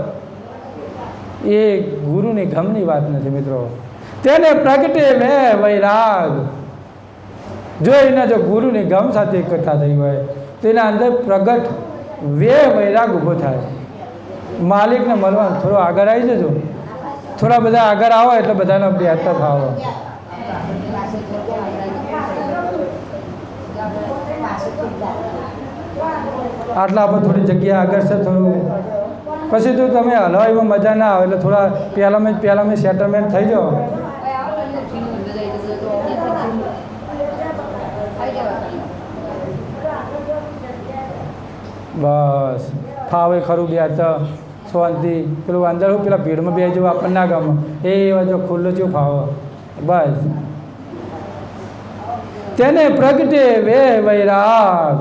એ ગુરુની ગમની વાત નથી મિત્રો. તેને પ્રગટે વે વૈરાગ, જો એના જો ગુરુની ગમ સાથે એકઠા થઈ હોય તો એના અંદર પ્રગટ વે વૈરાગ ઊભો થાય. માલિકને મળવાનું થોડો આગળ આવી જજો, થોડા બધા આગળ આવો એટલે બધાને બેહતર થાવો. આટલા આપણે થોડી જગ્યા આગળ છે થોડું, પછી તો તમે હલવાઈમાં મજા ના આવે એટલે થોડા પહેલાં સેટલમેન્ટ થઈ જાઓ. બસ ફાવે ખરું બે તો શાંતિ. પેલું અંદર પેલા ભીડમાં બે જવું આપણને ના ગમે, એ એવા જો ખુલ્લો જેવું ફાવો. બસ તેને પ્રગટે વે વૈરાગ,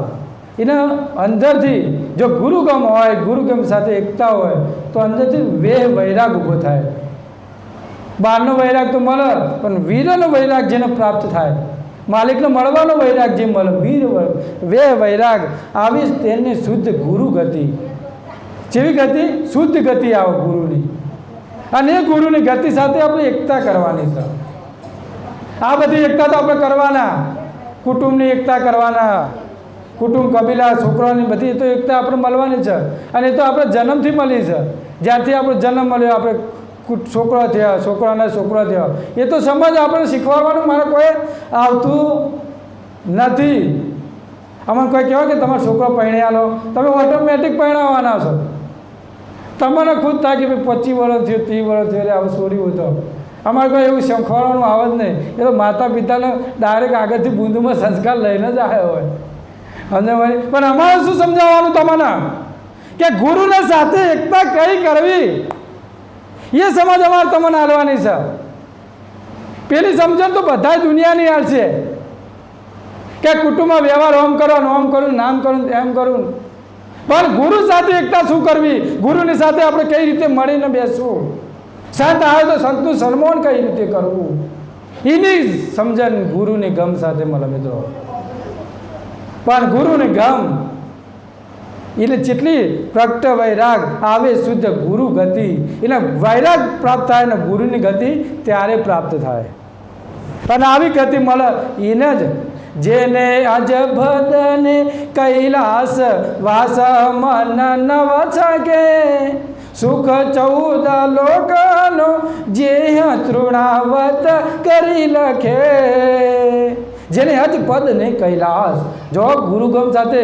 એના અંદરથી જો ગુરુગમ હોય, ગુરુગમ સાથે એકતા હોય તો અંદરથી વૈરાગ ઊભો થાય. બહારનો વૈરાગ તો મળે પણ વીરનો વૈરાગ જેને પ્રાપ્ત થાય, માલિકને મળવાનો વૈરાગ જે મળે, વીર વૈરાગ આવી તેની શુદ્ધ ગુરુ ગતિ. જેવી ગતિ? શુદ્ધ ગતિ આવે ગુરુની, અને એ ગુરુની ગતિ સાથે આપણે એકતા કરવાની છે. આ બધી એકતા તો આપણે કરવાના, કુટુંબની એકતા કરવાના, કુટુંબ કબીલા છોકરાની બધી તો એકતા આપણે મળવાની છે. અને એ તો આપણે જન્મથી મળી છે. જ્યારથી આપણો જન્મ મળ્યો આપણે છોકરો થયા, છોકરાના છોકરો થયા, એ તો સમજ આપણે શીખવાડવાનું મારે કોઈ આવતું નથી. અમને કોઈ કહેવાય કે તમારો છોકરો પરણ્યા લો, તમે ઓટોમેટિક પરણાવવાના છો. તમારે ખુદ થાય કે ભાઈ 25 વર્ષ થયો, 30 વર્ષ થયો એટલે હવે છોડ્યું તો અમારે કોઈ એવું શીખવાડવાનું આવે જ નહીં. એ તો માતા પિતાને ડાયરેક્ટ આગળથી બુંદમાં સંસ્કાર લઈને જ આવ્યો હોય. સમજાય? પણ અમારે શું સમજાવવાનું તમને કે ગુરુને સાથે એકતા કઈ કરવી એ સમજ અમારે તમને આવવાની છે. પેલી સમજણ તો બધા દુનિયાની આવશે કે કુટુંબમાં વ્યવહાર ઓમ કરો, ઓમ કરું, નામ કરું, એમ કરું. પણ ગુરુ સાથે એકતા શું કરવી, ગુરુની સાથે આપણે કઈ રીતે મળીને બેસવું, સંત આવે તો સંતનું સન્માન કઈ રીતે કરવું, એની સમજણ ગુરુની ગમ સાથે મળે મિત્રો. પણ ગુરુની ગમ એટલે જેટલી પ્રગટ વૈરાગ આવે શુદ્ધ ગુરુ ગતિ, એટલે વૈરાગ પ્રાપ્ત થાય ને ગુરુની ગતિ ત્યારે પ્રાપ્ત થાય. અને આવી ગતિ મળે એને જ જેને અજ ભદને કૈલાસ વાસ મન નવ છકે, સુખ 14 લોકનો જે તૃણાવત કરી લખે. જેને અજ પદ ને કૈલાસ, જો ગુરુગમ સાથે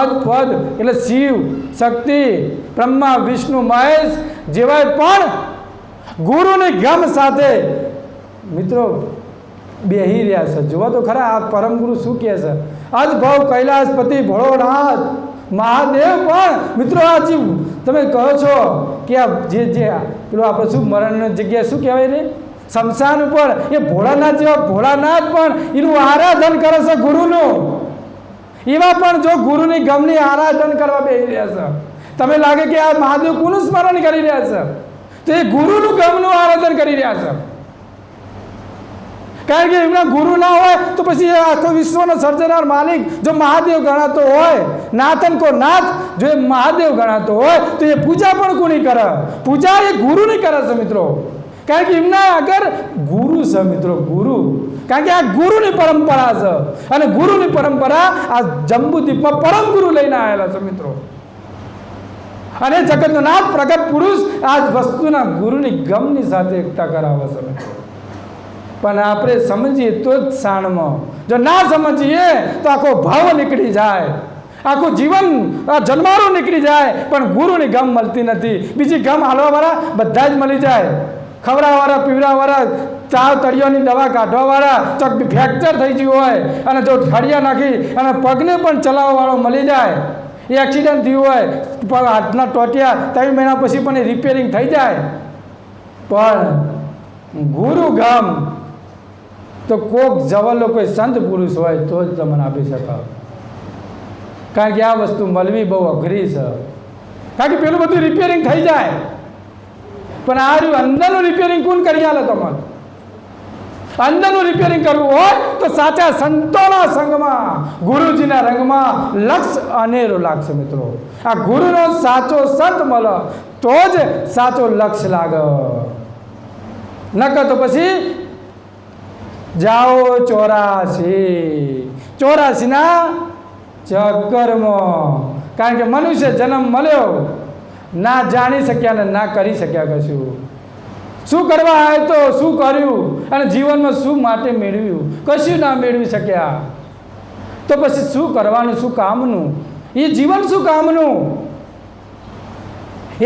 અજ પદ એટલે શિવ શક્તિ બ્રહ્મા વિષ્ણુ મહેશ જેવાય પણ ગુરુની ગમ સાથે મિત્રો બેહી રહ્યા છે. જુઓ તો ખરા આ પરમ ગુરુ શું કહે છે, અજ ભવ કૈલાસપતિ ભોળોનાથ મહાદેવ પણ મિત્રો આ જીવ તમે કહો છો કે આ જે પેલું આપણે શું મરણની જગ્યાએ શું કહેવાય ને શમશાન ઉપર એ ભોળાનાથ જેવા ભોળાનાથ પણ એનું આરાધન કરે છે ગુરુનું. એવા પણ જો ગુરુની ગમની આરાધન કરવા બેસી રહ્યા છે, તમે લાગે કે આ મહાદેવ કોનું સ્મરણ કરી રહ્યા છે, તો એ ગુરુનું ગમનું આરાધન કરી રહ્યા છે. કારણ કે એમના ગુરુ ના હોય તો પછી આખો વિશ્વનો સર્જનાર માલિક જો મહાદેવ ગણાતો હોય, નાથન કો નાથ જો એ મહાદેવ ગણાતો હોય તો એ પૂજા પણ કોની કરે, પૂજા એ ગુરુની કરે છે મિત્રો. કારણ કે એમના આગળ ગુરુ છે મિત્રો, ગુરુ. કારણ કે આ ગુરુની પરંપરા છે અને ગુરુની પરંપરા આ જંબુદ્વીપમાં પરમ ગુરુ લઈને આવેલા છે મિત્રો. અને જગતનો નાથ પ્રગટ પુરુષ આ વસ્તુના ગુરુની ગમની સાથે એકતા કરાવે છે મિત્રો. પણ આપણે સમજીએ તો જ શાણમાં, જો ના સમજીએ તો આખો ભાવ નીકળી જાય, આખું જીવન જન્મારો નીકળી જાય. પણ ગુરુની ગમ મળતી નથી. બીજી ગમ હાલવાવાળા બધા જ મળી જાય, ખવડાવવાળા પીવડાવવાળા ચાવ તળિયાની દવા કાઢવાવાળા, ચોક ફ્રેક્ચર થઈ ગયું હોય અને જો ઠળિયા નાખી અને પગને પણ ચલાવવાવાળો મળી જાય, એ એક્સિડન્ટ થયું હોય પગ હાથના ટોટિયા 3 મહિના પછી પણ એ રિપેરિંગ થઈ જાય. પણ ગુરુ ગમ તો કોક જવલો કોઈ સંત પુરુષ હોય તો જ તમને આપી શકે. કારણ કે આ વસ્તુ મળવી બહુ અઘરી છે. કારણ કે પેલું બધું રિપેરિંગ થઈ જાય, પણ આ રહ્યું અંદરનું રિપેરિંગ કોણ કરી આલે તમારે? અંદરનું રિપેરિંગ કરવું હોય તો સાચા સંતોના સંગમાં, ગુરુજીના રંગમાં લક્ષ અનેરો લાગશે મિત્રો. આ ગુરુનો સાચો સંત મળે તો જ સાચો લક્ષ લાગે, નકર તો પછી જાઓ 84ના ચક્કરમાં. કારણ કે મનુષ્ય જન્મ મળ્યો, ના જાણી શક્યા ને ના કરી શક્યા કશું. શું કરવા આવે તો શું કર્યું અને જીવનમાં શું માટે મેળવ્યું, કશું ના મેળવી શક્યા. તો પછી શું કરવાનું, શું કામનું, એ જીવન શું કામનું?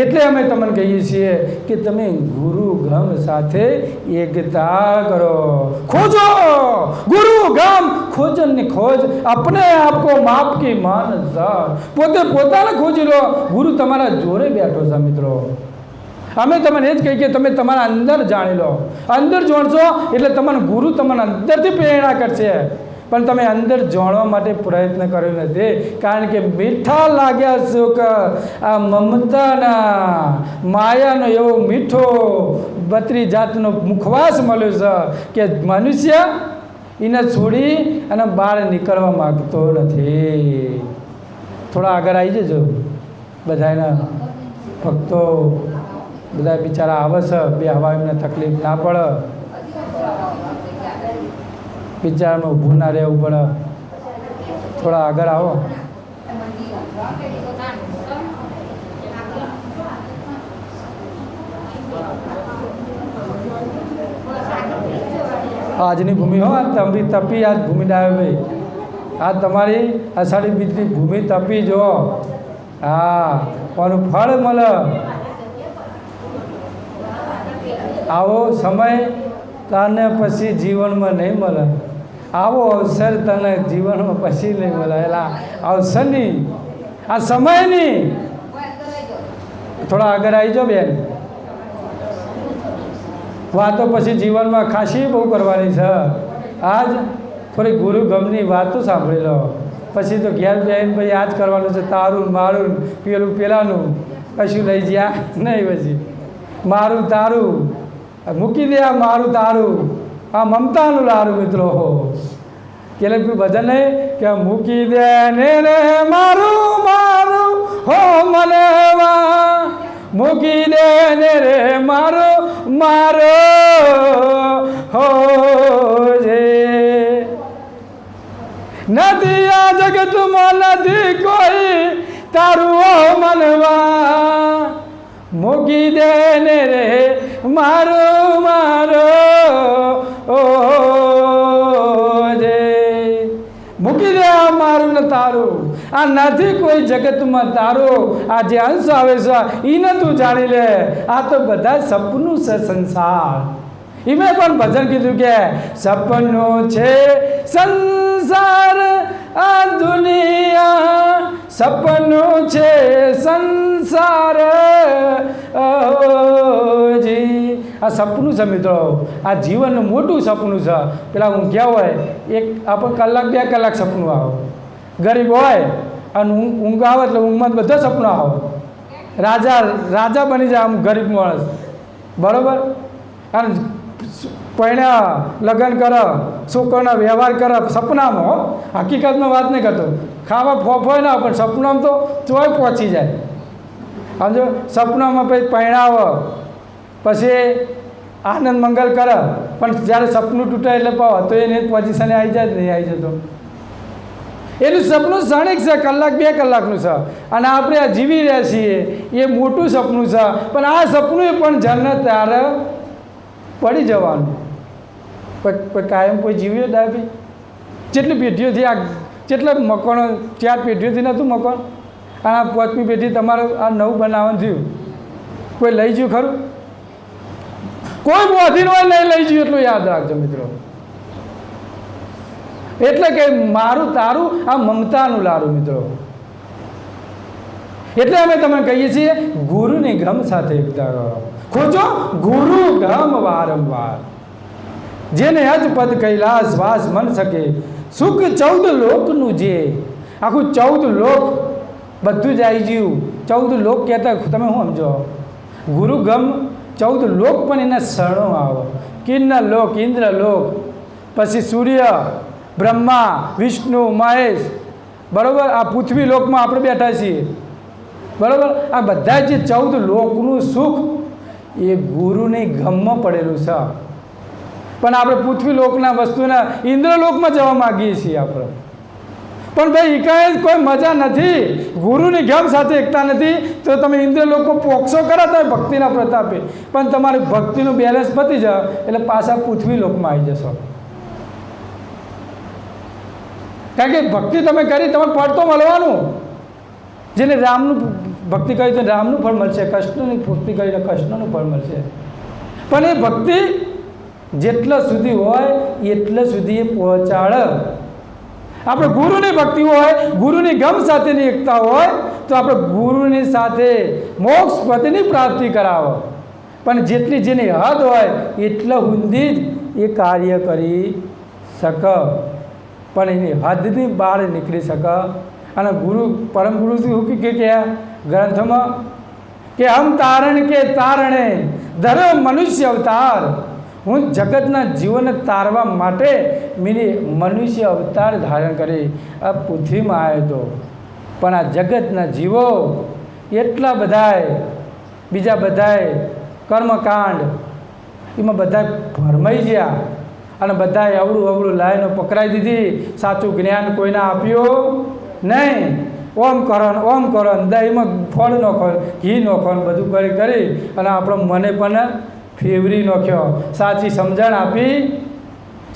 એટલે અમે તમને કહીએ છીએ કે તમે ગુરુ ગમ સાથે એકતા કરો, खोजो गुरु गम खोजन ने खोज अपने आप को माप की मान जा. પોતે પોતાને ખોજી લો, ગુરુ તમારા જોડે બેઠો છે મિત્રો. અમે તમને એ જ કહીએ કે તમે તમારા અંદર જાણી લો. અંદર જાણશો એટલે તમને ગુરુ તમને અંદરથી પ્રેરણા કરશે. પણ તમે અંદર જાણવા માટે પ્રયત્ન કર્યો નથી. કારણ કે મીઠા લાગ્યા સુખ આ મમતાના માયાનો એવો મીઠો 32 જાતનો મુખવાસ મળ્યો છે કે મનુષ્ય એને છોડી અને બહાર નીકળવા માગતો નથી. થોડા આગળ આવી જજો. બધાના ભક્તો બધા બિચારા આવે છે, બે હવા એમને તકલીફ ના પડે, બિચારાનું ઊભું ના રહેવું પડે. થોડા આગળ આવો. આજની ભૂમિ હો, તપી તપી આજ ભૂમિ ડાયો ભાઈ, આ તમારી અષાઢી બીજની ભૂમિ તપી જો. હા, પણ ફળ મળે. આવો સમય તને પછી જીવનમાં નહીં મળે, આવો અવસર તને જીવનમાં પછી નહીં મળે. એટલે અવસરની, આ સમયની. થોડા આગળ આવી જાઓ બેન. વાતો પછી જીવનમાં ખાસી બહુ કરવાની છે. આજ થોડી ગુરુ ગમની વાતો સાંભળી લો. પછી તો ઘેર બેહીને ભાઈ આ જ કરવાનું છે, તારું મારું પેલું પેલાનું કશું લઈ જ્યા નહીં. પછી મારું તારું મૂકી દે, આ મારું તારું, આ મમતાનું લારું મિત્રો. એટલે ભજન નહીં કે મૂકી દે ને રે મારું મારું હો મને, મૂકી દે ને રે મારો મારો હો જે. નથી આ જગતમાં નથી કોઈ તારું હો મનવા, મૂકી દે ને રે મારો મારો ઓ જે. મૂકી દે આ મારું ને તારું, આ નથી કોઈ જગતમાં તારું. આ જે અંશ આવે છે એને તું જાણી લે, આ તો બધા સપનું છે સંસાર. એમાં પણ ભજન કીધું કે સપનું છે સંસાર આ દુનિયા, સપનું છે સંસાર જી. આ સપનું છે મિત્રો, આ જીવનનું મોટું સપનું છે. પેલા ઊંઘ્યા હોય એક આપણે કલાક 2 કલાક સપનું આવે, ગરીબ હોય અને ઊંઘ આવે એટલે ઊંઘમાં બધા સપના આવે. રાજા બની જાય આમ ગરીબ માણસ, બરાબર. અને પૈણા લગ્ન કરે, છોકરાના વ્યવહાર કરે સપનામાં, હકીકતમાં વાત નહીં કરતો. ખાવા ફોફોય ના પણ સપનામાં તો ચોય પહોંચી જાય. સમજો, સપનામાં પછી પૈણાવે, પછી આનંદ મંગલ કરે, પણ જ્યારે સપનું તૂટે એટલે પાવ તો એને પોઝિશને આવી જાય જ નહીં આવી જતો. એનું સપનું ક્ષણિક છે, કલાક 2 કલાકનું છે. અને આપણે આ જીવી રહ્યા છીએ એ મોટું સપનું છે, પણ આ સપનું એ પણ જન્નત ત્યારે પડી જવાનું. કાયમ કોઈ જીવ્યો દાબી જેટલી પેઢીઓથી આ જેટલા મકાનો 4 પેઢીઓથી નહોતું મકાન, અને આ 5મી પેઢી તમારે આ નવું બનાવવાનું થયું. કોઈ લઈ ગયું ખરું? કોઈ બોધીને હોય નહીં લઈ ગયું, એટલું યાદ રાખજો મિત્રો. એટલે કે મારું તારું આ મમતાનું લારું મિત્રો. એટલે અમે તમને કહીએ છીએ ગુરુની ગમ સાથે એકતા કરો, ખોજો ગુરુ ગમ વારંવાર. જેને અજ પદ કૈલાસ વાસ મન શકે, સુખ 14 લોકનું જે. આખું 14 લોક બધું જ આવી ગયું. 14 લોક કહેતા તમે શું સમજો? ગુરુ ગમ 14 લોક પણ એના શરણો આવે. કિન્નર લોક, ઇન્દ્ર લોક, પછી સૂર્ય, બ્રહ્મા, વિષ્ણુ, મહેશ, બરાબર. આ પૃથ્વી લોકમાં આપણે બેઠા છીએ, બરાબર. આ બધા જે 14 લોકનું સુખ એ ગુરુની ગમમાં પડેલું છે. પણ આપણે પૃથ્વી લોકના વસ્તુના ઇન્દ્રલોકમાં જવા માગીએ છીએ આપણે. પણ ભાઈ એકાએ કોઈ મજા નથી, ગુરુની ગમ સાથે એકતા નથી. તો તમે ઇન્દ્રલોકમાં પોક્ષો કરો તો ભક્તિના પ્રતાપે, પણ તમારી ભક્તિનું બેલેન્સ પતી જાય એટલે પાછા પૃથ્વી લોકમાં આવી જશો. કારણ કે ભક્તિ તમે કરી, તમે ફળ તો મળવાનું. જેને રામનું ભક્તિ કરી તો રામનું ફળ મળશે, કૃષ્ણની ભક્તિ કરી તો કૃષ્ણનું ફળ મળશે. પણ એ ભક્તિ જેટલા સુધી હોય એટલા સુધી એ પહોંચાડે. આપણે ગુરુની ભક્તિ હોય, ગુરુની ગમ સાથેની એકતા હોય તો આપણે ગુરુની સાથે મોક્ષ પદની પ્રાપ્તિ કરાવો. પણ જેટલી જેની હદ હોય એટલા સુધી જ એ કાર્ય કરી શકે, પણ એની હદની બહાર નીકળી શકે. અને ગુરુ પરમ ગુરુથી શું કે ગ્રંથમાં કે હમ તારણ કે તારણે ધરો મનુષ્ય અવતાર. હું જગતના જીવનને તારવા માટે મેં મનુષ્ય અવતાર ધારણ કરી આ પૃથ્વીમાં આવ્યો હતો. પણ આ જગતના જીવો એટલા બધાય બીજા બધાય કર્મકાંડ એમાં બધા ભરમાઈ ગયા અને બધાએ અવળું લાઈનો પકડાઈ દીધી. સાચું જ્ઞાન કોઈને આપ્યું નહીં. ઓમ કરો દહીંમાં ફળ નોખો, ઘી નોખો, બધું કરી અને આપણો મને પણ ફેવરી નાખ્યો. સાચી સમજણ આપી,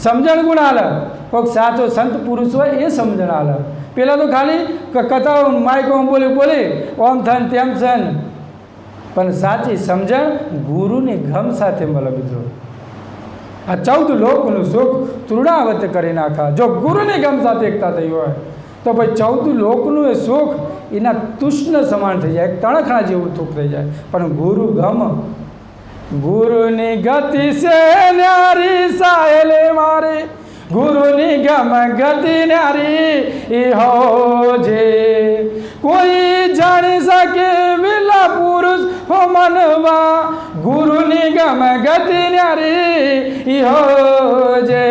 સમજણ ગુણ હાલે. કોઈક સાચો સંત પુરુષ હોય એ સમજણ હાલે. પેલા તો ખાલી કથા માઇક ઓમ બોલી ઓમ થન તેમ થન. પણ સાચી સમજણ ગુરુની ગમ સાથે મળે મિત્રો. આ 14 લોકનું સુખ તૃણાવત કરી નાખા. જો ગુરુની ગમ સાથે એકતા થઈ હોય તો ભાઈ 14 લોકનું એ સુખ એના તુષ્ણ સમાન થઈ જાય, તણખણા જેવું સુખ થઈ જાય. પણ ગુરુ ગમ, ગુરુની ગતિ સે ન્યારી સાહેલે મારે, ગુરુની ગમ ગમ ગતિ ન્યારી હો જે કોઈ જાણી શકે વિલા પુરુષ હો મનવા ગુરુની ગમ ગતિ ન્યારી હો જે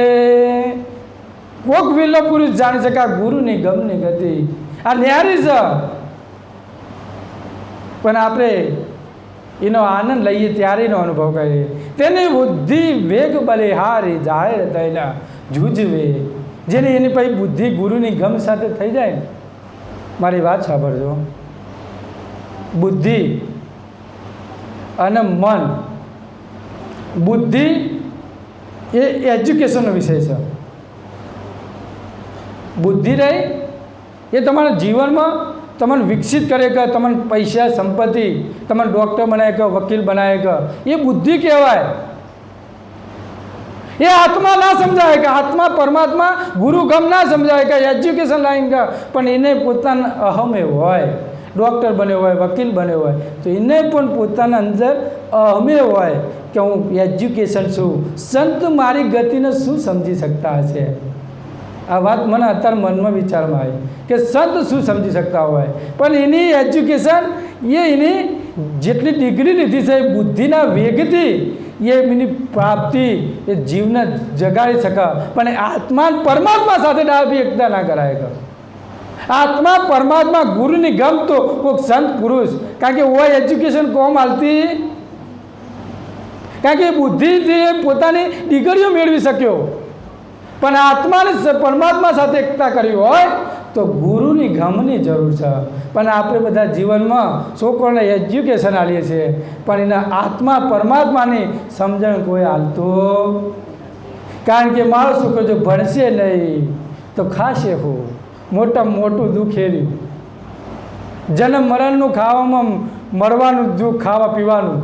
કોક વિલો પુરુષ જાણી શકે આ ગુરુની ગમની ગતિ આ ન્યારી છે પણ આપણે એનો આનંદ લઈએ ત્યારે એનો અનુભવ કરીએ તેની બુદ્ધિ વેગ બલિહારી જાહેર થયેલા જૂજવે જેની એની પછી બુદ્ધિ ગુરુની ગમ સાથે થઈ જાય ને મારી વાત સાંભળજો બુદ્ધિ અને મન બુદ્ધિ એ એજ્યુકેશનનો વિષય છે બુદ્ધિ રહી એ તમારા જીવનમાં તમને વિકસિત કરે કે તમને પૈસા સંપત્તિ તમને ડૉક્ટર બનાવે કે વકીલ બનાવે કે એ બુદ્ધિ કહેવાય એ આત્મા ના સમજાય કે આત્મા પરમાત્મા ગુરુ ગમ ના સમજાય કે એજ્યુકેશન લાઈન કે પણ એને પોતાના અહમે હોય ડૉક્ટર બન્યો હોય વકીલ બન્યો હોય તો એને પણ પોતાના અંદર અહમે હોય કે હું એજ્યુકેશન છું સંત મારી ગતિને શું સમજી શકતા હશે આ વાત મને અત્યારે મનમાં વિચારમાં આવી કે સંત શું સમજી શકતા હોય પણ એની એજ્યુકેશન એની જેટલી ડિગ્રી લીધી છે એ બુદ્ધિના વેગથી એ એની પ્રાપ્તિ એ જીવને જગાડી શકે પણ આત્મા પરમાત્મા સાથે ડાબી એકતા ના કરાય આત્મા પરમાત્મા ગુરુની ગમતો કોઈક સંત પુરુષ કારણ કે હોય એજ્યુકેશન કોમ હાલતી કારણ કે એ બુદ્ધિથી એ પોતાની ડિગ્રીઓ મેળવી શક્યો પણ આત્માને પરમાત્મા સાથે એકતા કરી હોય તો ગુરુની ગમની જરૂર છે પણ આપણે બધા જીવનમાં છોકરોને એજ્યુકેશન આલીએ છીએ પણ એના આત્મા પરમાત્માની સમજણ કોઈ હાલતો કારણ કે મારો છોકરો જો ભણશે નહીં તો ખાશે હું મોટામાં મોટું દુઃખ એર્યું જન્મ મરણનું ખાવામાં મરવાનું દુઃખ ખાવા પીવાનું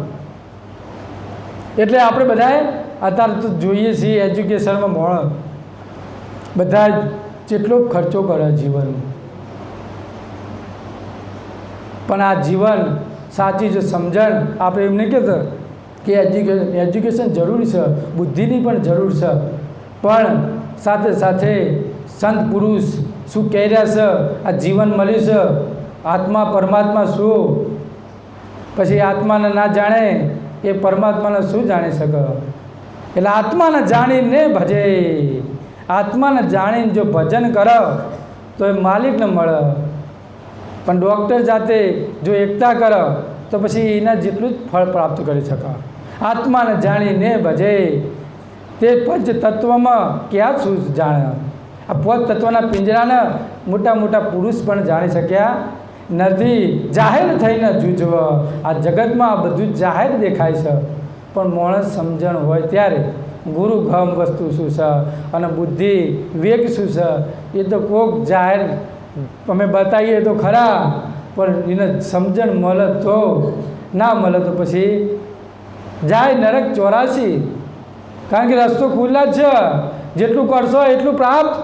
એટલે આપણે બધાએ અત્યારે તો જોઈએ છીએ એજ્યુકેશનમાં મોણ બધા જેટલો ખર્ચો કરે જીવનમાં પણ આ જીવન સાચી જો સમજણ આપણે એમ નહીં કહેતા કે એજ્યુકેશન જરૂરી છે બુદ્ધિની પણ જરૂર છે પણ સાથે સાથે સંત પુરુષ શું કહી રહ્યા છે આ જીવન મળ્યું છે આત્મા પરમાત્મા શું પછી આત્માને ના જાણે એ પરમાત્માને શું જાણી શકે એટલે આત્માને જાણીને ભજે આત્માને જાણીને જો ભજન કરો તો એ માલિકને મળે પણ ડૉક્ટર જાતે જો એકતા કરો તો પછી એના જેટલું જ ફળ પ્રાપ્ત કરી શકે આત્માને જાણીને ભજે તે પંચ તત્વમાં ક્યાં શું જાણે આ પાંચ તત્વના પિંજરાને મોટા મોટા પુરુષ પણ જાણી શક્યા નથી જાહેર થઈને જૂજવ આ જગતમાં આ બધું જ જાહેર દેખાય છે પણ માણસ સમજણ હોય ત્યારે ગુરુ ગમ વસ્તુ શું છે અને બુદ્ધિ વેગ શું છે એ તો કોક જાહેર અમે બતાવીએ તો ખરા પણ એને સમજણ મળે તો ના મળે તો પછી જાય નરક 84 કારણ કે રસ્તો ખુલ્લા જ છે જેટલું કરશો એટલું પ્રાપ્ત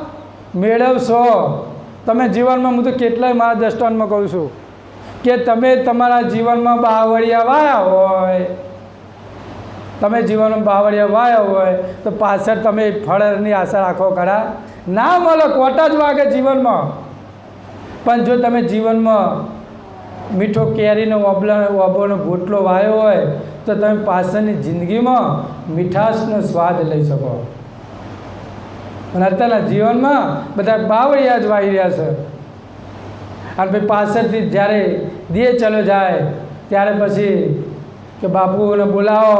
મેળવશો તમે જીવનમાં હું તો કેટલાય મારા દ્રષ્ટાંતમાં કહું છું કે તમે તમારા જીવનમાં બાવળિયા વાયા હોય તમે જીવનમાં બાવળિયા વાયા હોય તો પાછળ તમે ફળની આશા રાખો ખરા ના મળે કોટા જ વાગે જીવનમાં પણ જો તમે જીવનમાં મીઠો કેરીનો ઓબોનો ગોટલો વાયો હોય તો તમે પાછળની જિંદગીમાં મીઠાશનો સ્વાદ લઈ શકો અને અત્યારના જીવનમાં બધા બાવળિયા જ વાવી રહ્યા છે અને ભાઈ પાછળથી જ્યારે દિયે ચલો જાય ત્યારે પછી કે બાપુને બોલાવો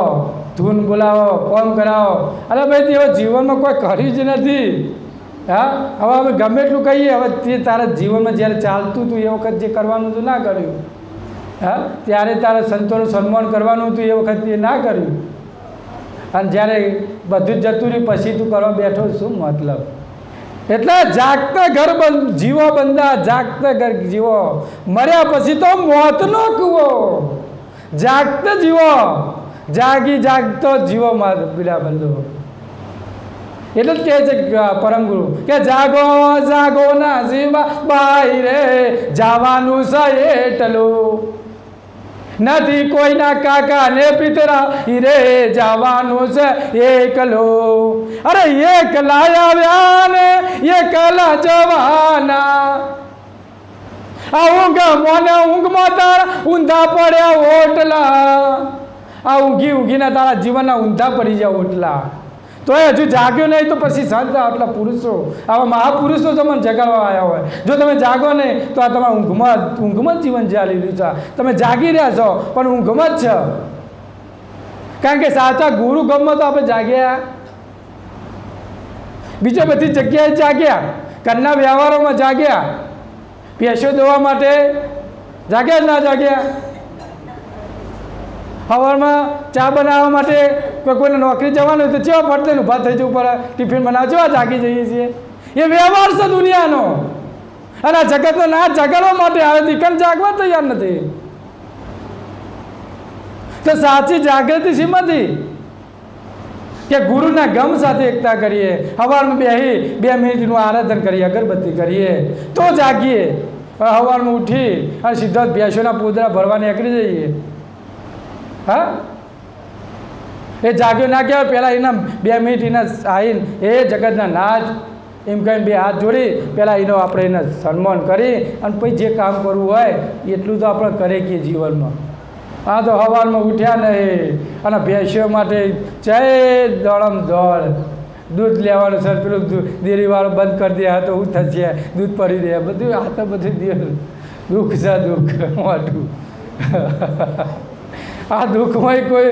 ધૂન બોલાવો કોમ કરાવો અરે ભાઈ તે હવે જીવનમાં કોઈ કર્યું જ નથી હા હવે અમે ગમે એટલું કહીએ હવે તે તારા જીવનમાં જ્યારે ચાલતું હતું એ વખત જે કરવાનું હતું ના કર્યું હા ત્યારે તારા સંતોનું સન્માન કરવાનું હતું એ વખત એ ના કર્યું અને જ્યારે બધું જ જતું રહ્યું પછી તું કરવા બેઠો શું મતલબ એટલે જાગતા ઘર જીવો બંદા જાગતા ઘર જીવો મર્યા પછી તો મોતનો કૂવો જાગતા જીવો જાગી જાગતો જીવો પેલા બંધો એટલે જ કહે છે પરમ ગુરુ કે જાગો જાગો ના જીવા બાઈ રે જવાનું છે એટલું નથી કોઈના કાકા ને પિતરા હીરે જવાનું છે એકલો. અરે એકલા આવ્યા ને એકલા જવાના. આ ઊંઘમાં તારા ઊંધા પડ્યા ઓટલા. આ ઊંઘીને તારા જીવનના ઊંધા પડી જાય ઓટલા. તો એ હજુ જાગ્યો નહીં તો પછી સંત આટલા પુરુષો આવા મહાપુરુષો તમને જગાડવા આવ્યા હોય. જો તમે જાગો નહીં તો આ તમારા ઊંઘમાં જ જીવન ચાલી રહ્યું છે. તમે જાગી રહ્યા છો પણ ઊંઘમાં જ છે. કારણ કે સાચા ગુરુ ગમમાં તો આપણે જાગ્યા, બીજા બધી જગ્યાએ જાગ્યા, ઘરના વ્યવહારોમાં જાગ્યા, પેશો દોવા માટે જાગ્યા જ ના જાગ્યા. સવારમાં ચા બનાવવા માટે કોઈને નોકરી જવાનું હોય તો ચેવા ફરતે ઊભા થઈ જવું પડે, ટિફિન બનાવવા ચેવા જાગી જઈએ છીએ. એ વ્યવહાર છે દુનિયાનો. અને આ જગતનો ના જગાડવા માટે આવે દીકન જાગવા તૈયાર નથી. તો સાચી જાગૃતિ શીમાંથી કે ગુરુના ગમ સાથે એકતા કરીએ, સવારમાં બેસી 2 મિનિટનું આરાધન કરીએ, અગરબત્તી કરીએ તો જાગીએ. સવારમાં ઉઠી અને સીધા ભેંસોના પોદરા ભરવા નીકળી જઈએ. હા, એ જાગ્યો ના કહેવાય. પહેલાં એના 2 મિનિટ એના આવીને એ જગતના નાથ એમ કહીને 2 હાથ જોડી પહેલાં એનો આપણે એને સન્માન કરી અને પછી જે કામ કરવું હોય એટલું તો આપણે કરે કે જીવનમાં. આ તો સવારમાં ઉઠ્યા નહીં અને ભેંસો માટે જય દોડમ દોડ, દૂધ લેવાનું સર પેલું ડેરીવાળું બંધ કરી દે, હા તો હું થશે દૂધ પડી દે, બધું આ તો બધું દુઃખ છે, દુઃખ મોટું. આ દુઃખમાં કોઈ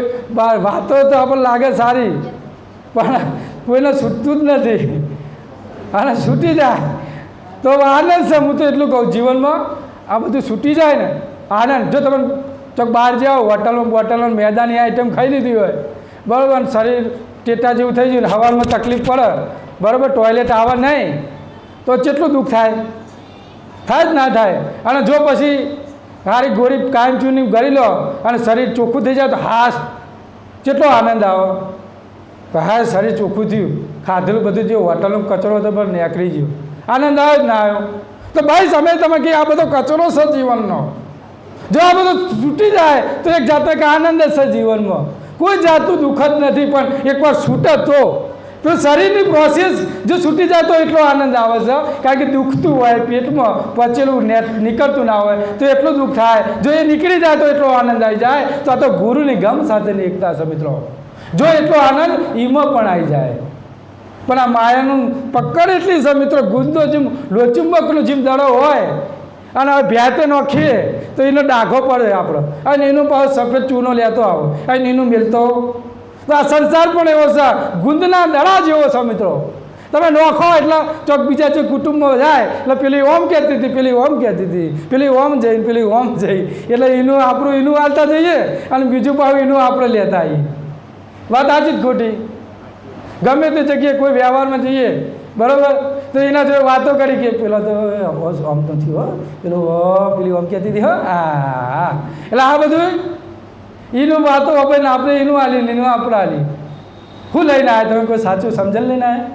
વાતો તો આપણને લાગે સારી પણ કોઈને છૂટતું જ નથી. અને છૂટી જાય તો આનંદ છે. હું તો એટલું કહું જીવનમાં આ બધું છૂટી જાય ને આનંદ. જો તમે ચોક બહાર જાઓ હોટલમાં મેદાની આઈટમ ખાઈ લીધી હોય બરાબર, શરીર ટેટા જેવું થઈ ગયું, હવામાં તકલીફ પડે બરાબર, ટોયલેટ આવે નહીં તો કેટલું દુઃખ થાય? થાય જ ના થાય. અને જો પછી સારી ગોળી કાયમ ચૂની ગળી લો અને શરીર ચોખ્ખું થઈ જાય તો હાશ કેટલો આનંદ આવે. હા, શરીર ચોખ્ખું થયું, ખાધેલું બધું જે હોટલનો કચરો હતો પણ નીકળી ગયો, આનંદ આવે જ ના આવ્યો. તો ભાઈ સમય તમે કે આ બધો કચરો છે જીવનનો. જો આ બધું છૂટી જાય તો એક જાતનો કે આનંદ છે જીવનમાં. કોઈ જાતનું દુઃખ જ નથી. પણ એકવાર છૂટે તો શરીરની પ્રોસેસ જો છૂટી જાય તો એટલો આનંદ આવે છે. કારણ કે દુખતું હોય પેટમાં પચેલું નીકળતું ના હોય તો એટલું દુઃખ થાય. જો એ નીકળી જાય તો એટલો આનંદ આવી જાય. તો આ તો ગુરુની ગમ સાથેની એકતા છે મિત્રો. જો એટલો આનંદ એમાં પણ આવી જાય. પણ આ માયાનું પકડ એટલી છે મિત્રો, ગુંદો જેમ લોચુંબકનો જેમ દડો હોય અને હવે ભ્યાતે નોખીએ તો એનો ડાઘો પડે આપણો, અને એનો પાછો સફેદ ચૂનો લેતો આવો અને એનું મેલતો. તો આ સંસાર પણ એવો છે, ગુંદના દડા જેવો છે મિત્રો. તમે નોખો એટલે ચોક બીજા ચોક કુટુંબમાં જાય એટલે પેલી ઓમ કહેતી હતી, પેલી ઓમ કહેતી હતી, પેલી ઓમ જઈ, પેલી ઓમ જઈ, એટલે એનું આપણું એનું હાલતા જઈએ અને બીજું પાછું એનું આપણે લેતા આવીએ. વાત સાચી જ ખોટી? ગમે તે જગ્યાએ કોઈ વ્યવહારમાં જઈએ બરાબર તો એના જોડે વાતો કરી કે પેલા તો આમ તો થયું હો, પેલું પેલી આમ કહેતી હતી હો. હા, એટલે આ બધું એનું વાતો આપણે એનું હાલી, એનું આપણે હાલી. શું લઈને આવ્યા તમે? કોઈ સાચું સમજણ લઈને આવ્યા?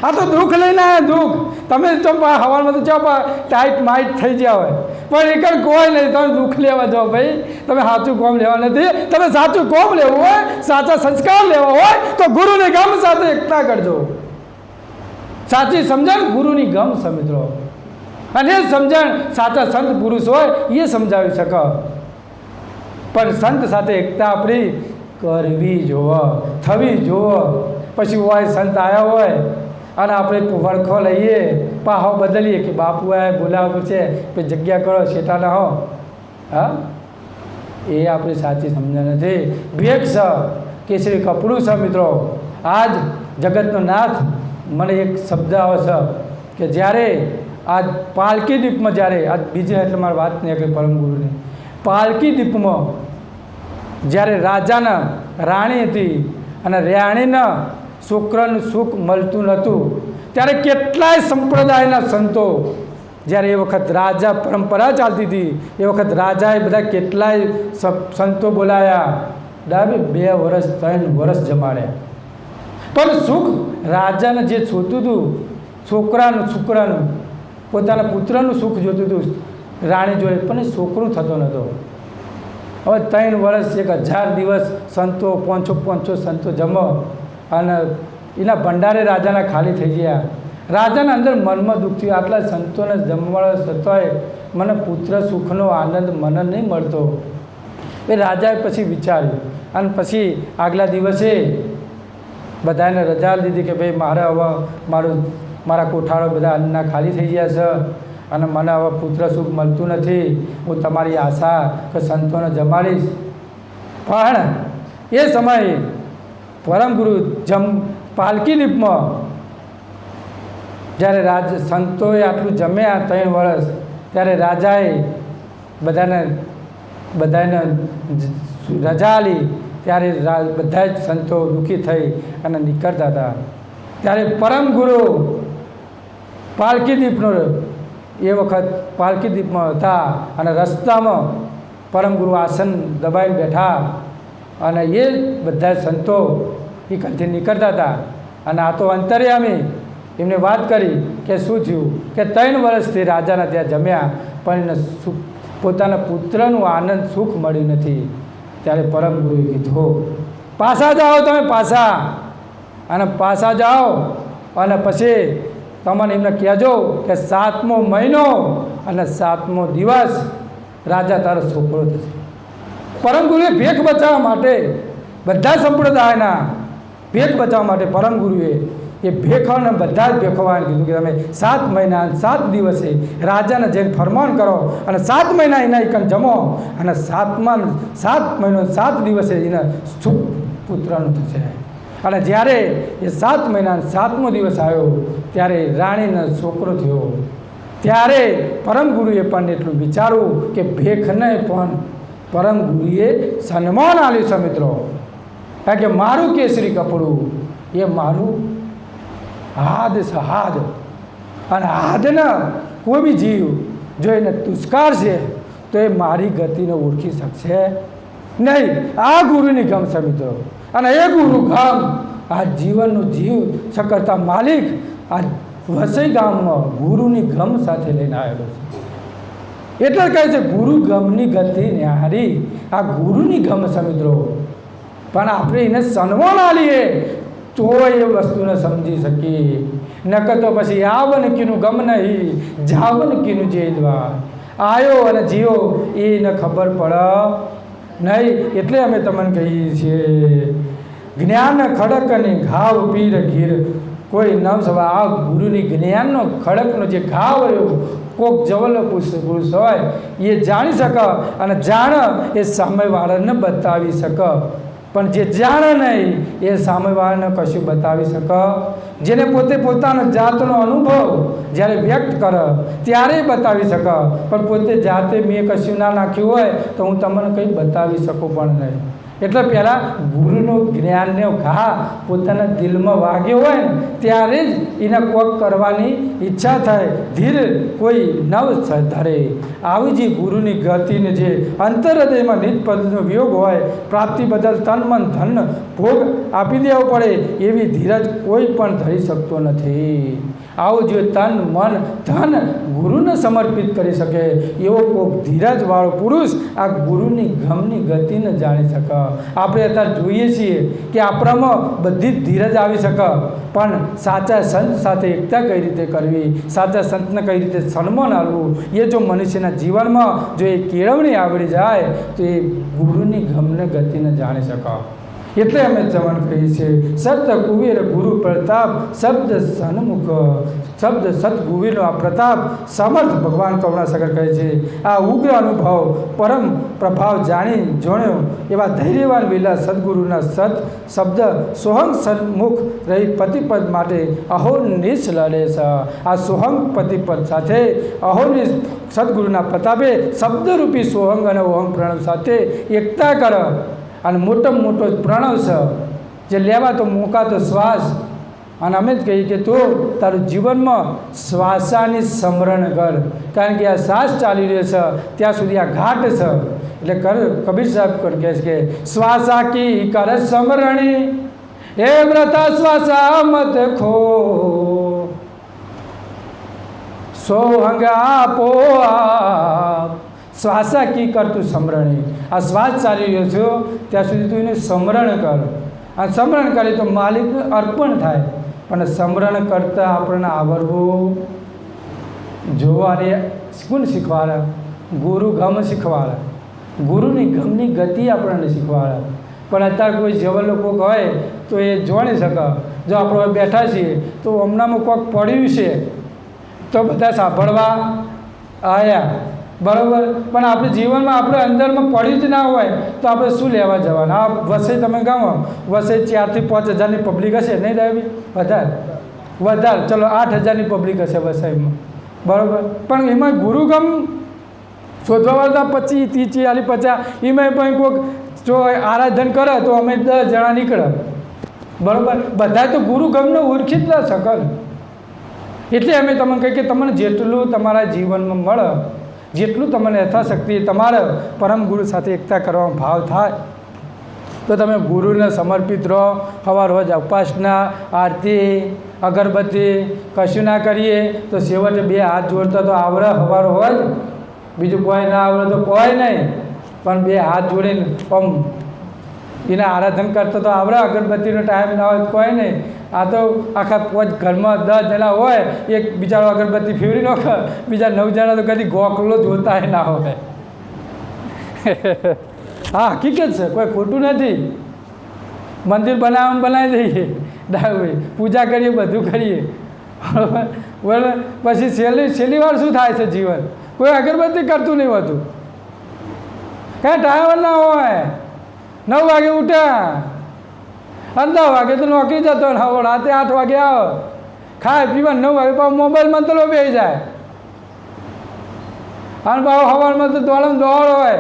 આ તો દુઃખ લઈને આવ્યા, દુઃખ. તમે તો હવામાં તો ચા ટાઈટ માઇટ થઈ ગયા હોય પણ એક કોઈ નહીં. તમે દુઃખ લેવા જાઓ ભાઈ, તમે સાચું કોમ લેવા નથી. તમે સાચું કોમ લેવું હોય, સાચા સંસ્કાર લેવા હોય તો ગુરુની ગમ સાથે એકતા કરજો. સાચી સમજણ ગુરુની ગમ છે મિત્રો. અને એ સમજણ સાચા સંત પુરુષ હોય એ સમજાવી શકે. પણ સંત સાથે એકતા આપણી કરવી જોવો, થવી જોવો. પછી હોય સંત આવ્યા હોય અને આપણે વળખો લઈએ, પાહો બદલીએ કે બાપુ આ બોલાવવું છે પછી જગ્યા કરો શેટા ના હો. હા, એ આપણી સાચી સમજણ નથી. ભેગ છે કેસરી કપડું છે મિત્રો. આજ જગતનો નાથ મને એક શબ્દ આવે છે કે જ્યારે આ પાલકી દીપમાં, જ્યારે આ બીજે એટલે મારી વાત નહીં કે પરમ ગુરુની પાલકી દીપમાં જ્યારે રાજાના રાણી હતી અને રાણીના છોકરાનું સુખ મળતું નહોતું ત્યારે કેટલાય સંપ્રદાયના સંતો, જ્યારે એ વખત રાજા પરંપરા ચાલતી હતી એ વખત રાજાએ બધા કેટલાય સંતો બોલાયા, ડાબે 2 વર્ષ 3 વર્ષ જમાડ્યા. પણ સુખ રાજાને જે જોતું હતું, છોકરાનું પોતાના પુત્રનું સુખ જોતું હતું રાણી જોડે, પણ એ છોકરું થતો નહોતો. હવે 3 વર્ષ 1000 દિવસ સંતો 500 સંતો જમો અને એના ભંડારે રાજાના ખાલી થઈ ગયા. રાજાના અંદર મનમાં દુઃખ થયું, આટલા સંતોને જમવાળો સતોય મને પુત્ર સુખનો આનંદ મને નહીં મળતો. એ રાજાએ પછી વિચાર્યું અને પછી આગલા દિવસે બધાને રજા દીધી કે ભાઈ મારે હવે મારા કોઠારો બધા અન્નના ખાલી થઈ ગયા છે અને મને હવે પુત્ર સુખ મળતું નથી. હું તમારી આશા કે સંતોને જમાડીશ. પણ એ સમયે પરમગુરુ પાલકી દીપમાં જ્યારે સંતોએ આટલું જમ્યા 3 વર્ષ, ત્યારે રાજાએ બધાને રજા આલી. ત્યારે બધા જ સંતો દુઃખી થઈ અને નીકળતા હતા. ત્યારે પરમગુરુ પાલકી દીપનો એ વખત પાલકી દીપમાં હતા અને રસ્તામાં પરમગુરુ આસન દબાઈને બેઠા અને એ બધા સંતો એ કંથી નીકળતા હતા. અને આ તો અંતર્યામી એમને વાત કરી કે શું થયું કે 3 વર્ષથી રાજાના ત્યાં જમ્યા પણ એને પોતાના પુત્રનું આનંદ સુખ મળ્યું નથી. ત્યારે પરમગુરુએ કીધું પાછા જાઓ, તમે પાછા જાઓ અને પછી તમને એમને કહેજો કે 7મો મહિનો અને 7મો દિવસ રાજા તારો છોકરો થશે. પરમગુરુએ ભેખ બચાવવા માટે બધા સંપ્રદાયના ભેખ બચાવવા માટે પરમગુરુએ એ ભેખોને બધા જ ભેખવાને કીધું કે તમે 7 મહિના 7 દિવસે રાજાને જઈને ફરમાન કરો અને 7 મહિના એના એકન જમો અને 7 મહિનો 7 દિવસે એને સુખ પુત્રનું થશે. અને જ્યારે એ 7 મહિના 7મો દિવસ આવ્યો ત્યારે રાણીનો છોકરો થયો. ત્યારે પરમગુરુએ પણ એટલું વિચાર્યું કે ભેખને પણ પરમગુરુએ સન્માન આપ્યું છે મિત્રો. કારણ કે મારું કેસરી કપડું એ મારું હાદ છે, હાદ. અને હાદના કોઈ બી જીવ જો એને તુષ્કાર છે તો એ મારી ગતિને ઓળખી શકશે નહીં. આ ગુરુની ગમ છે મિત્રો. અને એ ગુરુ ગામ આ જીવનનો જીવ સકરતા માલિક આ વસઈ ગામમાં ગુરુની ગમ સાથે લઈને આવેલો છે. એટલે કહે છે ગુરુ ગમની ગતિ ન્યારી. આ ગુરુની ગમ છે મિત્રો. પણ આપણે એને સન્માન આલીએ તો એ વસ્તુને સમજી શકીએ. નકર તો પછી આવન કીનું ગમ નહીં, જાવન કીનું જેદવા. આવ્યો અને જીવો એને ખબર પડે નહીં. એટલે અમે તમને કહીએ છીએ જ્ઞાન ખડક અને ઘાવ પીર ગીર કોઈ નવ સવા. આ ગુરુની જ્ઞાનનો ખડકનો જે ઘાવ રહ્યો કોક જવલ પુરુષ હોય એ જાણી શકે અને જાણ એ સામેવાળાને બતાવી શકે. પણ જે જાણે નહીં એ સામેવાળાને કશું બતાવી શકે. જેને પોતે પોતાનો જાતનો અનુભવ જ્યારે વ્યક્ત કરે ત્યારે બતાવી શકે. પણ પોતે જાતે મેં કશું ના નાખ્યું હોય તો હું તમને કંઈ બતાવી શકું પણ નહીં. એટલે પહેલાં ગુરુનો જ્ઞાનનો ઘા પોતાના દિલમાં વાગ્યો હોય ને ત્યારે જ એને કોક કરવાની ઈચ્છા થાય, ધીર કોઈ નવ ધરે. આવી જે ગુરુની ગતિને જે અંતરહૃદયમાં નિજ પદનો વિયોગ હોય, પ્રાપ્તિ બદલ તન મન ધન ભોગ આપી દેવો પડે એવી ધીરજ કોઈ પણ ધરી શકતો નથી. આવું જે તન મન ધન ગુરુને સમર્પિત કરી શકે એવો કોઈક ધીરજવાળો પુરુષ આ ગુરુની ગમની ગતિને જાણી શકે. આપણે અત્યારે જોઈએ છીએ કે આપણામાં બધી જ ધીરજ આવી શકે, પણ સાચા સંત સાથે એકતા કઈ રીતે કરવી, સાચા સંતને કઈ રીતે સન્માન આપવું, એ જો મનુષ્યના જીવનમાં જો એ કેળવણી આવડી જાય તો એ ગુરુની ગમને ગતિને જાણી શકે. એટલે અમે તમને કહીએ છીએ શબ્દ કુવીર ગુરુ પ્રતાપ, શબ્દ સન્મુખ શબ્દ સદગુવીરનો આ પ્રતાપ સમર્થ ભગવાન કરુણાસાગર કહે છે. આ ઉગ્ર અનુભવ પરમ પ્રભાવ જાણી જોણ્યો એવા ધૈર્યવાન વિલા સદગુરુના સત શબ્દ સોહમ સન્મુખ રહી પતિપદ માટે અહોનિશ લડે છે. આ સોહમ પતિપદ સાથે અહોનિશ સદગુરુના પ્રતાપે શબ્દરૂપી સોહંગ અને ઓહંગ પ્રણવ સાથે એકતા કર. અને મોટો પ્રણવ છે જે લેવા તો મોકાતો શ્વાસ. અને અમે જ કહીએ કે તું તારું જીવનમાં શ્વાસાની સ્મરણ કર, કારણ કે આ શ્વાસ ચાલી રહ્યો છે ત્યાં સુધી આ ઘાટ છે. એટલે કબીર સાહેબ કહે છે કે શ્વાસા કી કર સ્મરણી હે વ્રતા શ્વાસા મત ખો, સોહંગ આપો આપ શ્વાસા કી કર તું સમરણી, આ શ્વાસ ચાલી રહ્યો છો ત્યાં સુધી તું એને સમરણ કર. આ સમરણ કરે તો માલિકને અર્પણ થાય. પણ સમરણ કરતાં આપણને આવડવું જોવાને કોણ શીખવાડે? ગુરુ ગમ શીખવાડે. ગુરુની ગમની ગતિ આપણને શીખવાડે. પણ અત્યારે કોઈ જેવા લોકો હોય તો એ જોણી શકે. જો આપણે બેઠા છીએ તો હમણાંમાં કોઈક પડ્યું છે તો બધા સાંભળવા આવ્યા, બરાબર. પણ આપણે જીવનમાં આપણે અંદરમાં પડ્યું જ ના હોય તો આપણે શું લેવા જવાના? આ વસઈ તમે ગામો વસઈ 4 થી 5 હજારની પબ્લિક હશે, નહીં ડાયબી? વધારે ચલો 8 હજારની પબ્લિક હશે વસઈમાં, બરાબર. પણ એમાં ગુરુગમ શોધવા વાળા 25, 30, 40, 50 એમાં પણ કોઈક જો આરાધન કરે તો અમે 10 જણા નીકળે, બરાબર. બધા તો ગુરુગમને ઓળખી જ ન શકે. એટલે અમે તમને કહીએ કે તમને જેટલું તમારા જીવનમાં મળે, જેટલું તમને યથાશક્તિ તમારે પરમ ગુરુ સાથે એકતા કરવાનો ભાવ થાય તો તમે ગુરુને સમર્પિત રહો. સવાર રોજ ઉપાસના, આરતી, અગરબત્તી કશું ના કરીએ તો છેવટે 2 હાથ જોડતા તો આવડે સવાર રોજ, બીજું કોઈ ના આવડે તો કોઈ નહીં, પણ 2 હાથ જોડીને આમ એને આરાધન કરતા તો આવડે. અગરબત્તીનો ટાઈમ ના હોય કોઈ નહીં. આ તો આખા 5 ઘરમાં 10 જણા હોય, એક બિચારો અગરબત્તી ફેરવી નાખે, બીજા 9 જણા તો કદી ગોખલો જોતા ના હોય. હા, હકીકત છે, કોઈ ખોટું નથી. મંદિર બનાવી દઈએ, પૂજા કરીએ, બધું કરીએ, બરાબર. પછી છેલ્લી વાર શું થાય છે જીવન? કોઈ અગરબત્તી કરતું નહીં હોતું. કાંઈ ટાઈમ ના હોય. 9 વાગે ઉઠ્યા, 10 વાગે તો નોકરી જતો, રાતે 8 વાગે આવે, ખાય પીવા 9 વાગે પાછું મોબાઈલમાં તો બેસી જાય. અને પાછું સવારમાં તો દોડમ દોડ હોય,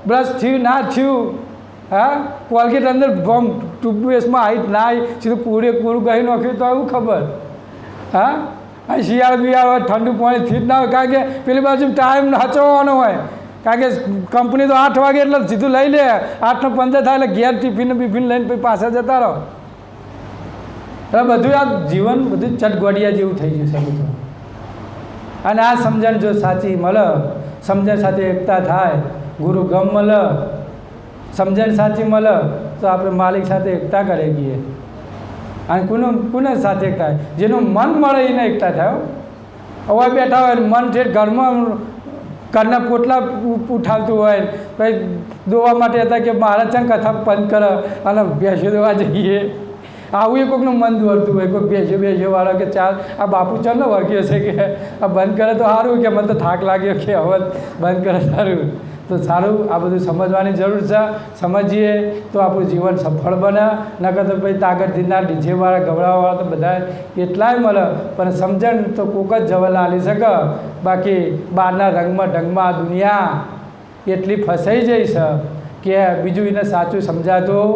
બ્રશ થયું ના થયું, હા, કોલગેટ અંદર ટૂથપેસ્ટમાં હાઈટ ના આવી, સીધું પૂરેપૂરું કહી નાખ્યું તો આવું ખબર. હા, અહીં શિયાળ બિયાળ હોય, ઠંડુ પાણી થી જ ના હોય, કારણ કે પેલી બાજુ ટાઈમ સાચવવાનો હોય. કારણ કે કંપની તો 8 વાગે એટલે સીધું લઈ લે, 8:15 થાય એટલે ઘેર ટિફિન લઈને પછી પાછા જતા રહો. એટલે બધું આ જીવન બધું ચટગોડિયા જેવું થઈ ગયું છે બધું. અને આ સમજણ જો સાચી મળે, સમજણ સાથે એકતા થાય, ગુરુ ગમ મળે, સમજણ સાચી મળે તો આપણે માલિક સાથે એકતા કરી ગઈએ. અને કોને સાથે એકતા? જેનું મન મળે એને એકતા થાય. હવે બેઠા હોય મન ઠેઠ ઘરમાં ઘરના પોટલા ઉઠાવતું હોય, પછી દોવા માટે હતા કે મારા ચંગ કથા બંધ કરે અને ભેંસો દોવા જઈએ, આવું એ કોઈકનું મન દોડતું હોય. કોઈ ભેંસો વાળો કે ચાલ આ બાપુ ચાલ ને વર્ગ્યો છે કે આ બંધ કરે તો સારું, કે મને તો થાક લાગ્યો કે હવે બંધ કરે સારું. તો સારું, આ બધું સમજવાની જરૂર છે. સમજીએ તો આપણું જીવન સફળ બને. નકર તો પછી તાગર ધીરનાર ડીજેવાળા ગવડાવાળા તો બધા એટલાય મળે, પણ સમજણ તો કોક જ જવલ આલી શકે. બાકી બહારના રંગમાં ઢંગમાં આ દુનિયા એટલી ફસાઈ જઈ છે કે બીજું એને સાચું સમજાતું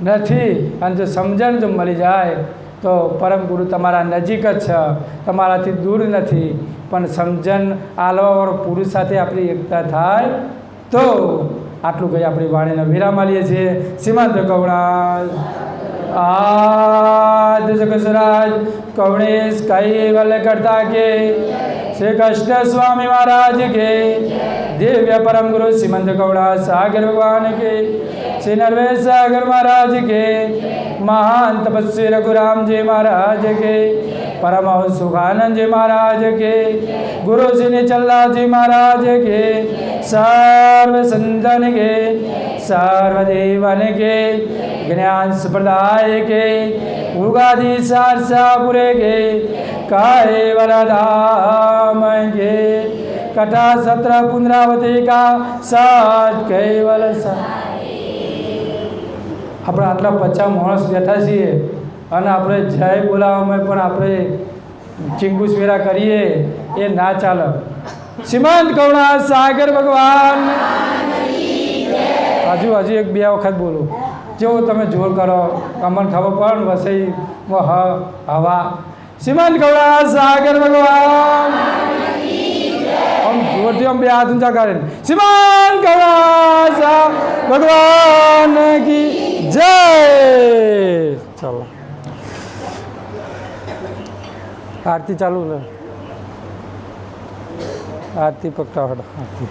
નથી. અને જો સમજણ જો મળી જાય તો પરમ ગુરુ તમારા નજીક જ છે, તમારાથી દૂર નથી. પણ સમજણ આલવાવાળો પુરુષ સાથે આપણી એકતા થાય તો આટલું કહી આપણી વાણીને વિરામ આલીએ છીએ. શ્રીમંત કૌણાલ આદિ જગતરાજ કૌણેશ કૈવલ કરતા કે શ્રી કૃષ્ણ સ્વામી મહારાજ કે, દિવ્ય પરમ ગુરુ શ્રીમંત કૌણાલ સાગર ભગવાન કે, श्री नरवेश सागर महाराज के, महान तपस्वी रघुराम जी महाराज के, परमहंस सुखानंद जी महाराज के, गुरु श्री निचल्ला जी महाराज के, सर्व संतन के, सर्वदेवन के, ज्ञान संप्रदाय के, उगादि सारसापुरे के, कायवल धाम के, कटा 17 पुनरावती का साथ कैवल सा. આપણે આટલા 50 માણસ બેઠા છીએ અને આપણે જય બોલાવવામાં પણ આપણે ચીંગુસવેરા કરીએ એ ના ચાલે. શ્રીમંત કરુણા સાગર ભગવાન હજુ 1-2 વખત બોલો, જેવો તમે જોર કરો અમને ખબર પણ વસઈમાં હવા. શ્રીમંત કરુણા સાગર ભગવાન આમ જોરથી આમ 2 હાથ ઊંચા કરીને શ્રીમંત કરુણા ભગવાન કી જય. ચાલો આરતી ચાલુ ને, આરતી પકડાવડ આરતી.